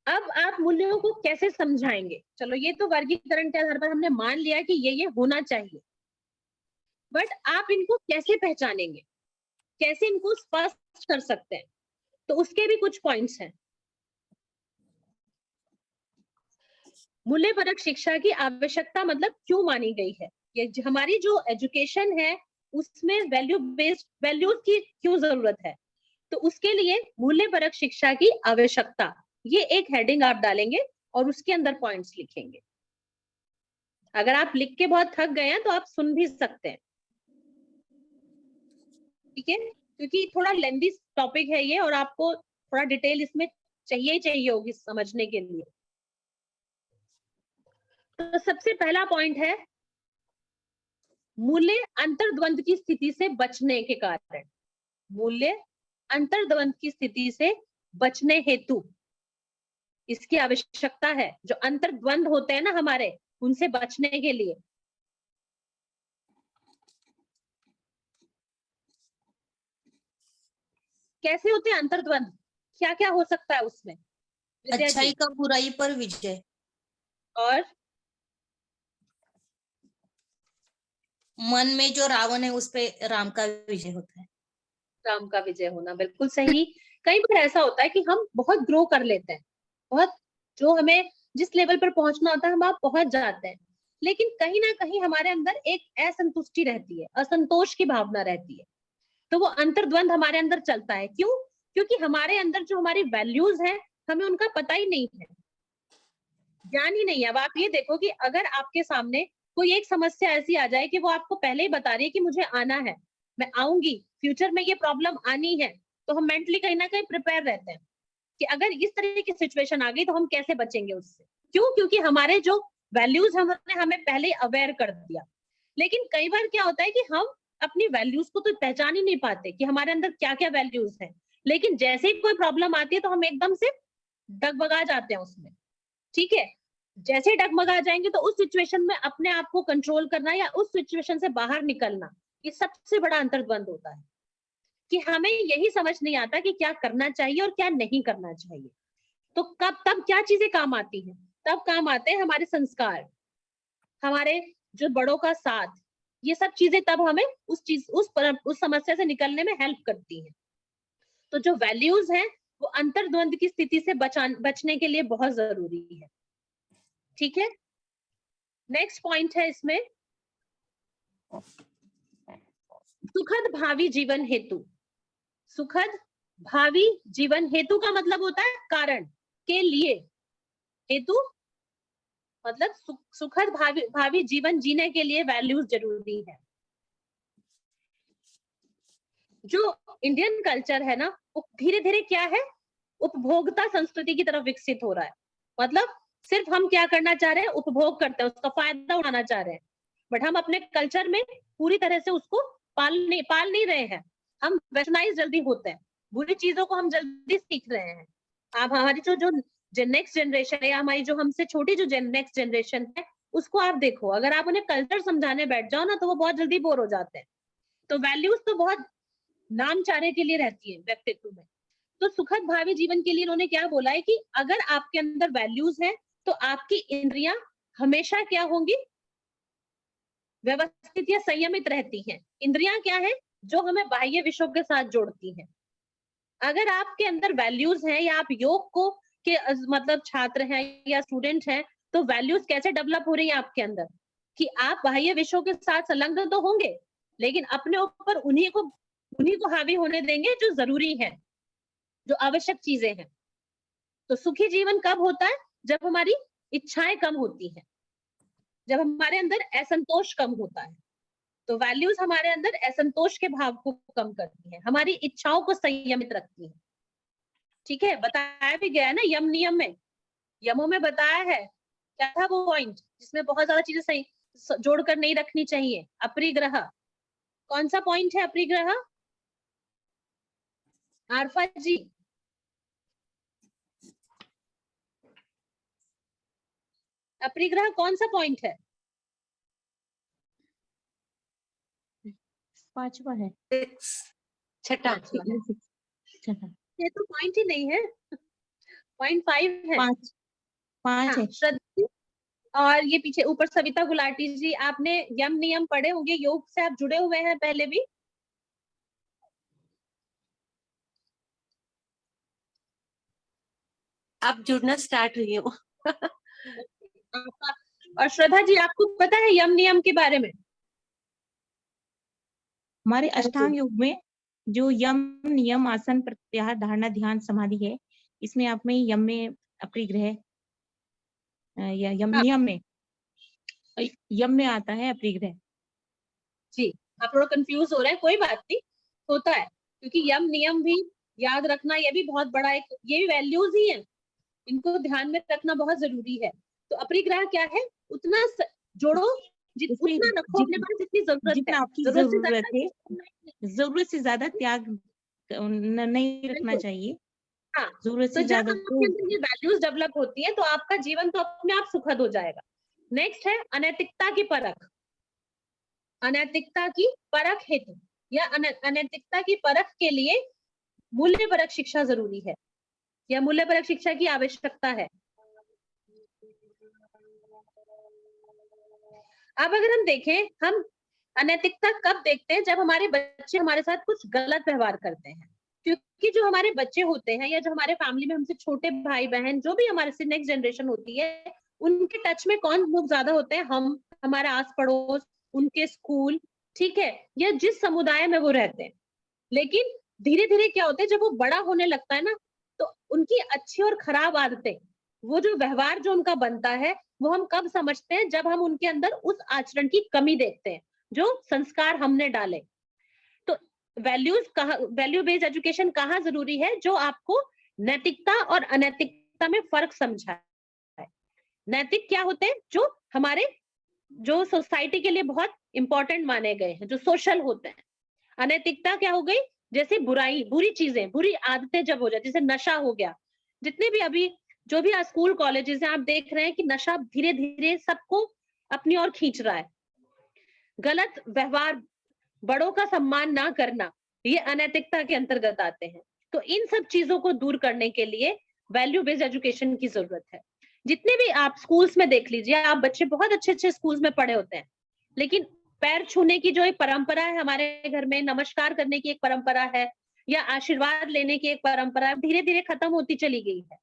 अब आप मूल्यों को कैसे समझाएंगे? चलो, ये तो वर्गीकरण के आधार पर हमने मान लिया कि ये होना चाहिए, बट आप इनको कैसे पहचानेंगे, कैसे इनको स्पष्ट कर सकते हैं? तो उसके भी कुछ पॉइंट्स हैं। मूल्यपरक शिक्षा की आवश्यकता मतलब क्यों मानी गई है? ये हमारी जो एजुकेशन है उसमें वैल्यूज की क्यों जरूरत है? तो उसके लिए मूल्यपरक शिक्षा की आवश्यकता, ये एक हेडिंग आप डालेंगे और उसके अंदर पॉइंट्स लिखेंगे। अगर आप लिख के बहुत थक गए हैं तो आप सुन भी सकते हैं। ठीक है, क्योंकि थोड़ा लेंथी टॉपिक है ये और आपको थोड़ा डिटेल इसमें चाहिए होगी समझने के लिए। तो सबसे पहला पॉइंट है मूल्य अंतर्द्वंद की स्थिति से बचने के कारण। मूल्य अंतर्द्वंद की स्थिति से बचने हेतु इसकी आवश्यकता है। जो अंतर्द्वंद होते हैं ना हमारे, उनसे बचने के लिए। कैसे होते हैं अंतर्द्वंद? क्या क्या हो सकता है उसमें? अच्छाई का बुराई पर विजय, और मन में जो रावण है उस पे राम का विजय होता है। राम का विजय होना, बिल्कुल सही। कई बार ऐसा होता है कि हम बहुत ग्रो कर लेते हैं, बहुत, जो हमें जिस लेवल पर पहुंचना होता है हम वहां पहुंच जाते हैं, लेकिन कहीं ना कहीं हमारे अंदर एक असंतुष्टि रहती है, असंतोष की भावना रहती है। तो वो अंतर्द्वंद हमारे अंदर चलता है। क्यों? क्योंकि हमारे अंदर जो हमारी वैल्यूज है हमें उनका पता ही नहीं है, ज्ञान ही नहीं है। अब आप ये देखो कि अगर आपके सामने कोई एक समस्या ऐसी आ जाए कि वो आपको पहले ही बता रही है कि मुझे आना है, मैं आऊंगी, फ्यूचर में ये प्रॉब्लम आनी है, तो हम मेंटली कहीं ना कहीं प्रिपेयर रहते हैं कि अगर इस तरह की सिचुएशन आ गई तो हम कैसे बचेंगे उससे। क्यों? क्योंकि हमारे जो वैल्यूज हमने हमें पहले अवेयर कर दिया। लेकिन कई बार क्या होता है कि हम अपनी वैल्यूज को तो पहचान ही नहीं पाते कि हमारे अंदर क्या क्या वैल्यूज है, लेकिन जैसे ही कोई प्रॉब्लम आती है तो हम एकदम से डगमगा जाते हैं उसमें। ठीक है, जैसे ही डगमगा जाएंगे तो उस सिचुएशन में अपने आप को कंट्रोल करना या उस सिचुएशन से बाहर निकलना, ये सबसे बड़ा अंतर्द्वंद होता है कि हमें यही समझ नहीं आता कि क्या करना चाहिए और क्या नहीं करना चाहिए। तो तब क्या चीजें काम आती हैं? तब काम आते हैं हमारे संस्कार, हमारे जो बड़ों का साथ, ये सब चीजें तब हमें उस समस्या से निकलने में हेल्प करती हैं। तो जो वैल्यूज हैं वो अंतर्द्वंद की स्थिति से बचने के लिए बहुत जरूरी है। ठीक है, नेक्स्ट पॉइंट है इसमें सुखद भावी जीवन हेतु। सुखद भावी जीवन हेतु का मतलब होता है कारण के लिए, हेतु मतलब सुखद भावी जीवन जीने के लिए वैल्यूज जरूरी है। जो इंडियन कल्चर है ना वो धीरे धीरे क्या है, उपभोक्ता संस्कृति की तरफ विकसित हो रहा है। मतलब सिर्फ हम क्या करना चाह रहे हैं, उपभोग करते हैं, उसका फायदा उठाना चाह रहे हैं, बट हम अपने कल्चर में पूरी तरह से उसको पाल नहीं रहे हैं। हम वेस्टर्नाइज जल्दी होते हैं, बुरी चीजों को हम जल्दी सीख रहे हैं। आप हमारी जो नेक्स्ट जनरेशन है या हमारी जो हमसे छोटी जो नेक्स्ट जनरेशन है उसको आप देखो, अगर आप उन्हें कल्चर समझाने बैठ जाओ ना तो वो बहुत जल्दी बोर हो जाते हैं। तो वैल्यूज तो बहुत नामचारे के लिए रहती है व्यक्तित्व में, तो सुखद भावी जीवन के लिए इन्होंने क्या बोला है कि अगर आपके अंदर वैल्यूज है तो आपकी इंद्रियां हमेशा क्या होंगी, व्यवस्थित या संयमित रहती हैं। इंद्रियां क्या है, जो हमें बाह्य विषयों के साथ जोड़ती हैं। अगर आपके अंदर वैल्यूज हैं या आप योग को के मतलब छात्र हैं या स्टूडेंट हैं, तो वैल्यूज कैसे डेवलप हो रही है आपके अंदर, कि आप बाह्य विषयों के साथ संलग्न तो होंगे, लेकिन अपने ऊपर उन्हीं को हावी होने देंगे जो जरूरी है, जो आवश्यक चीजें हैं। तो सुखी जीवन कब होता है, जब हमारी इच्छाएं कम होती हैं, जब हमारे अंदर असंतोष कम होता है। तो वैल्यूज हमारे अंदर असंतोष के भाव को कम करती है, हमारी इच्छाओं को संयमित रखती है। ठीक है, बताया भी गया है ना यम नियम में, यमों में बताया है, क्या था वो पॉइंट जिसमें बहुत ज्यादा चीजें सही जोड़कर नहीं रखनी चाहिए, अपरिग्रह। कौन सा पॉइंट है अपरिग्रह, आरफा जी? अपरिग्रह कौन सा पॉइंट है? पांचवा है, छठा। ये तो पॉइंट ही नहीं है, पॉइंट 5 है। पांच है। श्रद्धा और ये पीछे ऊपर सविता गुलाटी जी, आपने यम नियम पढ़े होंगे, योग से आप जुड़े हुए हैं पहले भी? अब जुड़ना स्टार्ट हुई हूँ। और श्रद्धा जी, आपको पता है यम नियम के बारे में? हमारे अष्टांग योग में जो यम नियम आसन प्रत्याहार धारणा ध्यान समाधि है, इसमें आप में यम में अपरिग्रह या यम में आता है अपरिग्रह। जी, आप थोड़ा कंफ्यूज हो रहे हैं, कोई बात नहीं, होता है, क्योंकि यम नियम भी याद रखना, ये भी बहुत बड़ा एक, ये भी वैल्यूज ही है, इनको ध्यान में रखना बहुत जरूरी है। तो अपरिग्रह क्या है, उतना जोड़ो उतना रखो अपने पास जितनी जरूरत है, जितना आपकी जरूरत है, जरूरत से ज्यादा त्याग नहीं रखना चाहिए। हाँ, जरूरत तो से जब ज्यादा आपके अंदर ये वैल्यूज डेवलप होती है तो आपका जीवन तो अपने आप सुखद हो जाएगा। नेक्स्ट है अनैतिकता की परख। अनैतिकता की परख हेतु या अनैतिकता की परख के लिए मूल्य परक शिक्षा जरूरी है, या मूल्य परक शिक्षा की आवश्यकता है। अब अगर हम देखें, हम अनैतिकता कब देखते हैं, जब हमारे बच्चे हमारे साथ कुछ गलत व्यवहार करते हैं। क्योंकि जो हमारे बच्चे होते हैं या जो हमारे फैमिली में हमसे छोटे भाई बहन, जो भी हमारे से नेक्स्ट जनरेशन होती है, उनके टच में कौन लोग ज्यादा होते हैं, हम, हमारा आस पड़ोस, उनके स्कूल, ठीक है, या जिस समुदाय में वो रहते हैं। लेकिन धीरे धीरे क्या होता है, जब वो बड़ा होने लगता है ना, तो उनकी अच्छी और खराब आदतें, वो जो व्यवहार जो उनका बनता है, वो हम कब समझते हैं, जब हम उनके अंदर उस आचरण की कमी देखते हैं जो संस्कार हमने डाले। तो वैल्यू बेस्ड एजुकेशन कहाँ जरूरी है, जो आपको नैतिकता और अनैतिकता में फर्क समझाए। नैतिक क्या होते हैं, जो हमारे जो सोसाइटी के लिए बहुत इंपॉर्टेंट माने गए हैं, जो सोशल होते हैं। अनैतिकता क्या हो गई, जैसे बुराई, बुरी चीजें, बुरी आदतें जब हो जाती, जैसे नशा हो गया। जितने भी अभी जो भी स्कूल कॉलेजेस हैं, आप देख रहे हैं कि नशा धीरे धीरे सबको अपनी ओर खींच रहा है। गलत व्यवहार, बड़ों का सम्मान ना करना, ये अनैतिकता के अंतर्गत आते हैं। तो इन सब चीजों को दूर करने के लिए वैल्यू बेस्ड एजुकेशन की जरूरत है। जितने भी आप स्कूल्स में देख लीजिए, आप बच्चे बहुत अच्छे अच्छे स्कूल्स में पढ़े होते हैं, लेकिन पैर छूने की जो एक परंपरा है हमारे घर में, नमस्कार करने की एक परंपरा है, या आशीर्वाद लेने की एक परंपरा धीरे धीरे खत्म होती चली गई है।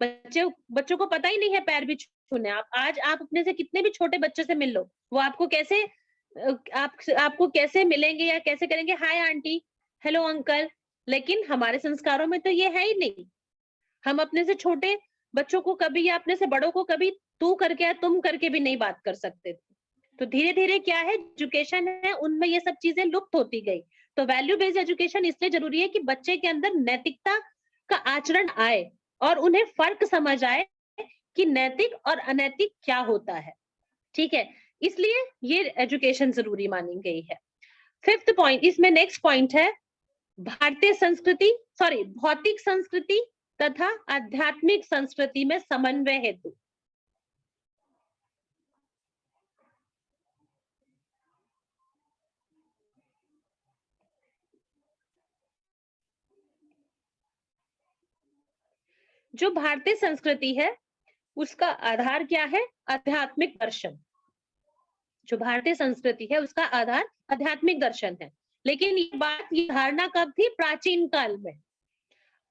बच्चों को पता ही नहीं है पैर भी छूने। आप अपने से कितने भी छोटे बच्चे से मिल लो, वो आपको कैसे आपको कैसे मिलेंगे या कैसे करेंगे, हाय आंटी, हेलो अंकल। लेकिन हमारे संस्कारों में तो ये है ही नहीं। हम अपने से छोटे बच्चों को कभी या अपने से बड़ों को कभी तू करके या तुम करके भी नहीं बात कर सकते थे। तो धीरे धीरे क्या है, एजुकेशन है, उनमें ये सब चीजें लुप्त होती गई। तो वैल्यू बेस्ड एजुकेशन इसलिए जरूरी है कि बच्चे के अंदर नैतिकता का आचरण आए और उन्हें फर्क समझ आए कि नैतिक और अनैतिक क्या होता है। ठीक है, इसलिए ये एजुकेशन जरूरी मानी गई है। 5th पॉइंट, इसमें नेक्स्ट पॉइंट है भौतिक संस्कृति तथा आध्यात्मिक संस्कृति में समन्वय हेतु। जो भारतीय संस्कृति है उसका आधार क्या है? आध्यात्मिक दर्शन। जो भारतीय संस्कृति है उसका आधार आध्यात्मिक दर्शन है। लेकिन ये धारणा कब थी? प्राचीन काल में।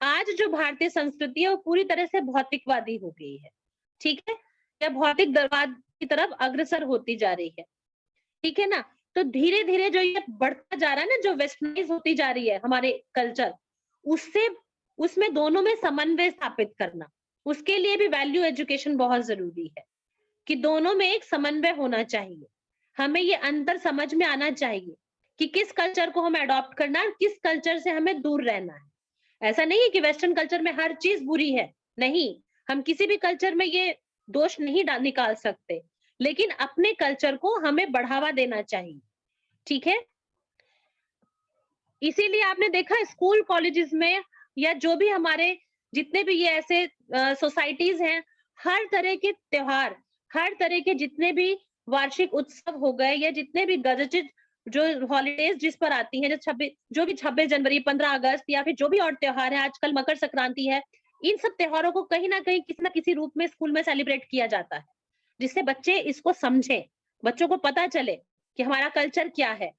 आज जो भारतीय संस्कृति है वो पूरी तरह से भौतिकवादी हो गई है, ठीक है, या भौतिकवाद की तरफ अग्रसर होती जा रही है, ठीक है ना। तो धीरे धीरे जो ये बढ़ता जा रहा है ना, जो वेस्टर्नाइज होती जा रही है हमारे कल्चर, उसमें दोनों में समन्वय स्थापित करना, उसके लिए भी वैल्यू एजुकेशन बहुत जरूरी है कि दोनों में एक समन्वय होना चाहिए। हमें ये अंतर समझ में आना चाहिए कि किस कल्चर को हमें अडॉप्ट करना है, किस कल्चर से हमें दूर रहना है। ऐसा नहीं है कि वेस्टर्न कल्चर में हर चीज बुरी है, नहीं, हम किसी भी कल्चर में ये दोष नहीं निकाल सकते, लेकिन अपने कल्चर को हमें बढ़ावा देना चाहिए, ठीक है। इसीलिए आपने देखा स्कूल कॉलेजेस में या जो भी हमारे जितने भी ये ऐसे सोसाइटीज हैं, हर तरह के त्योहार, हर तरह के जितने भी वार्षिक उत्सव हो गए या जितने भी गजटेड जो हॉलीडेज जिस पर आती हैं, जो भी 26 जनवरी, 15 अगस्त या फिर जो भी और त्योहार है, आजकल मकर संक्रांति है, इन सब त्योहारों को कहीं ना कहीं किसी ना किसी रूप में स्कूल में सेलिब्रेट किया जाता है, जिससे बच्चे इसको समझें, बच्चों को पता चले कि हमारा कल्चर क्या है,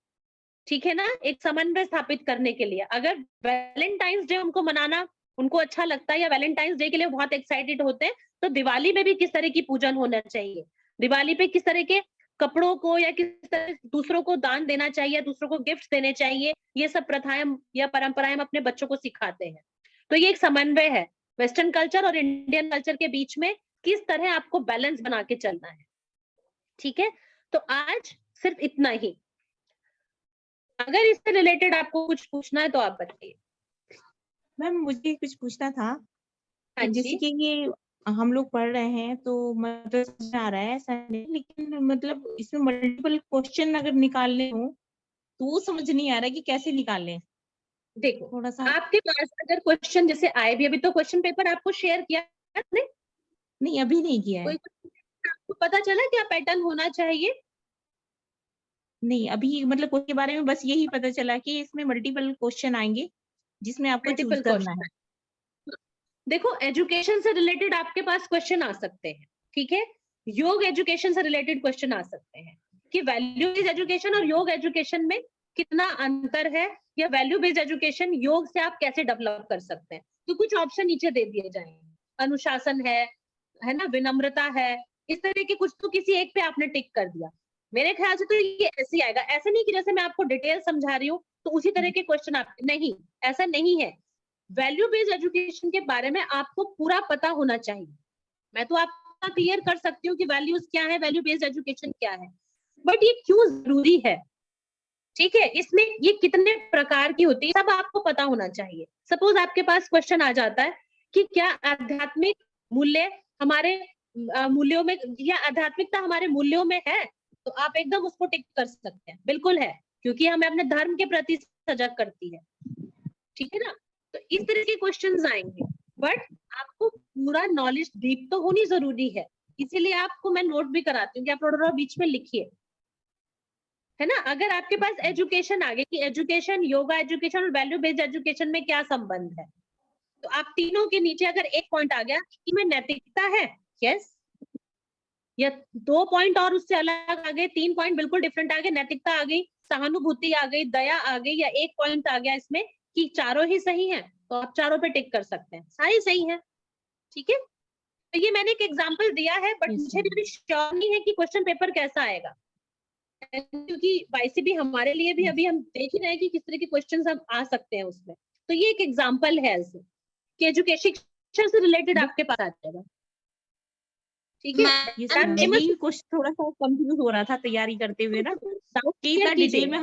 ठीक है ना, एक समन्वय स्थापित करने के लिए। अगर वैलेंटाइंस डे उनको मनाना उनको अच्छा लगता है या वैलेंटाइंस डे के लिए बहुत एक्साइटेड होते हैं, तो दिवाली में भी किस तरह की पूजन होना चाहिए, दिवाली पे किस तरह के कपड़ों को या किस तरह दूसरों को दान देना चाहिए, दूसरों को गिफ्ट देने चाहिए, ये सब प्रथाएं या परंपराएं हम अपने बच्चों को सिखाते हैं। तो ये एक समन्वय है वेस्टर्न कल्चर और इंडियन कल्चर के बीच में, किस तरह आपको बैलेंस बना के चलना है, ठीक है। तो आज सिर्फ इतना ही। अगर इससे रिलेटेड आपको कुछ पूछना है तो आप बताइए। मैम मुझे कुछ पूछना था, हाँ जैसे जी, कि ये हम लोग पढ़ रहे हैं तो मतलब समझ आ रहा है ऐसा नहीं, लेकिन मतलब इसमें मल्टीपल क्वेश्चन अगर निकालने हो तो वो समझ नहीं आ रहा है कि कैसे निकालें। देखो थोड़ा सा आपके पास अगर क्वेश्चन जैसे आए भी, अभी तो क्वेश्चन पेपर आपको शेयर किया आपने, नहीं, अभी नहीं किया है। कोई आपको पता चला क्या पैटर्न होना चाहिए? नहीं, अभी मतलब उसके बारे में बस यही पता चला कि इसमें मल्टीपल क्वेश्चन आएंगे जिसमें आपको चूज मल्टीपल करना क्वेश्चन। है। देखो एजुकेशन से रिलेटेड आपके पास क्वेश्चन आ सकते हैं, ठीक है, योग एजुकेशन से रिलेटेड क्वेश्चन आ सकते हैं कि वैल्यू बेस्ड एजुकेशन और योग एजुकेशन में कितना अंतर है, या वैल्यू बेस्ड एजुकेशन योग से आप कैसे डेवलप कर सकते हैं। तो कुछ ऑप्शन नीचे दे दिए जाएंगे, अनुशासन है ना, विनम्रता है, इस तरह के कुछ तो किसी एक पे आपने टिक कर दिया। मेरे ख्याल से तो ये ऐसे ही आएगा, ऐसे नहीं कि जैसे मैं आपको डिटेल समझा रही हूँ तो उसी तरह के क्वेश्चन आप, नहीं, ऐसा नहीं है। वैल्यू बेस्ड एजुकेशन के बारे में आपको पूरा पता होना चाहिए। मैं तो आपका क्लियर कर सकती हूँ कि वैल्यूज क्या है, वैल्यू बेस्ड एजुकेशन क्या है, बट ये क्यों जरूरी है, ठीक है, इसमें ये कितने प्रकार की होती है, सब आपको पता होना चाहिए। सपोज आपके पास क्वेश्चन आ जाता है कि क्या आध्यात्मिक मूल्य हमारे मूल्यों में, या आध्यात्मिकता हमारे मूल्यों में है, तो आप एकदम उसको टिक कर सकते हैं, बिल्कुल है, क्योंकि हमें अपने धर्म के प्रति सजग करती है, ठीक है ना। तो इस तरह के क्वेश्चंस आएंगे, बट आपको पूरा नॉलेज डीप तो होनी जरूरी है, इसीलिए आपको मैं नोट भी कराती हूँ कि आप थोड़ा बीच में लिखिए, है ना। अगर आपके पास एजुकेशन आ गई कि एजुकेशन, योगा एजुकेशन और वैल्यू बेस्ड एजुकेशन में क्या संबंध है, तो आप तीनों के नीचे अगर एक पॉइंट आ गया कि में नैतिकता है, यस, या 2 पॉइंट और उससे अलग आ गए, 3 पॉइंट बिल्कुल डिफरेंट आ गए, नैतिकता आ गई, सहानुभूति आ गई, दया आ गई, या एक पॉइंट आ गया इसमें कि चारों ही सही हैं, तो आप चारों पे टिक कर सकते हैं, सारी सही है, ठीक है। तो ये मैंने एक एग्जांपल दिया है, बट Yes, मुझे भी अभी श्योर नहीं है कि क्वेश्चन पेपर कैसा आएगा, क्योंकि वाईसीबी हमारे लिए भी अभी हम देख ही रहे हैं कि किस तरह के क्वेश्चंस हम आ सकते हैं उसमें। तो ये एक एग्जांपल है ऐसे कि एजुकेशन शिक्षा से रिलेटेड आपके पास आ जाएगा, ठीक है। ये That यही क्वेश्चन थोड़ा सा कंफ्यूज हो रहा था तैयारी करते हुए ना, डाउट कि इतना डिटेल में हम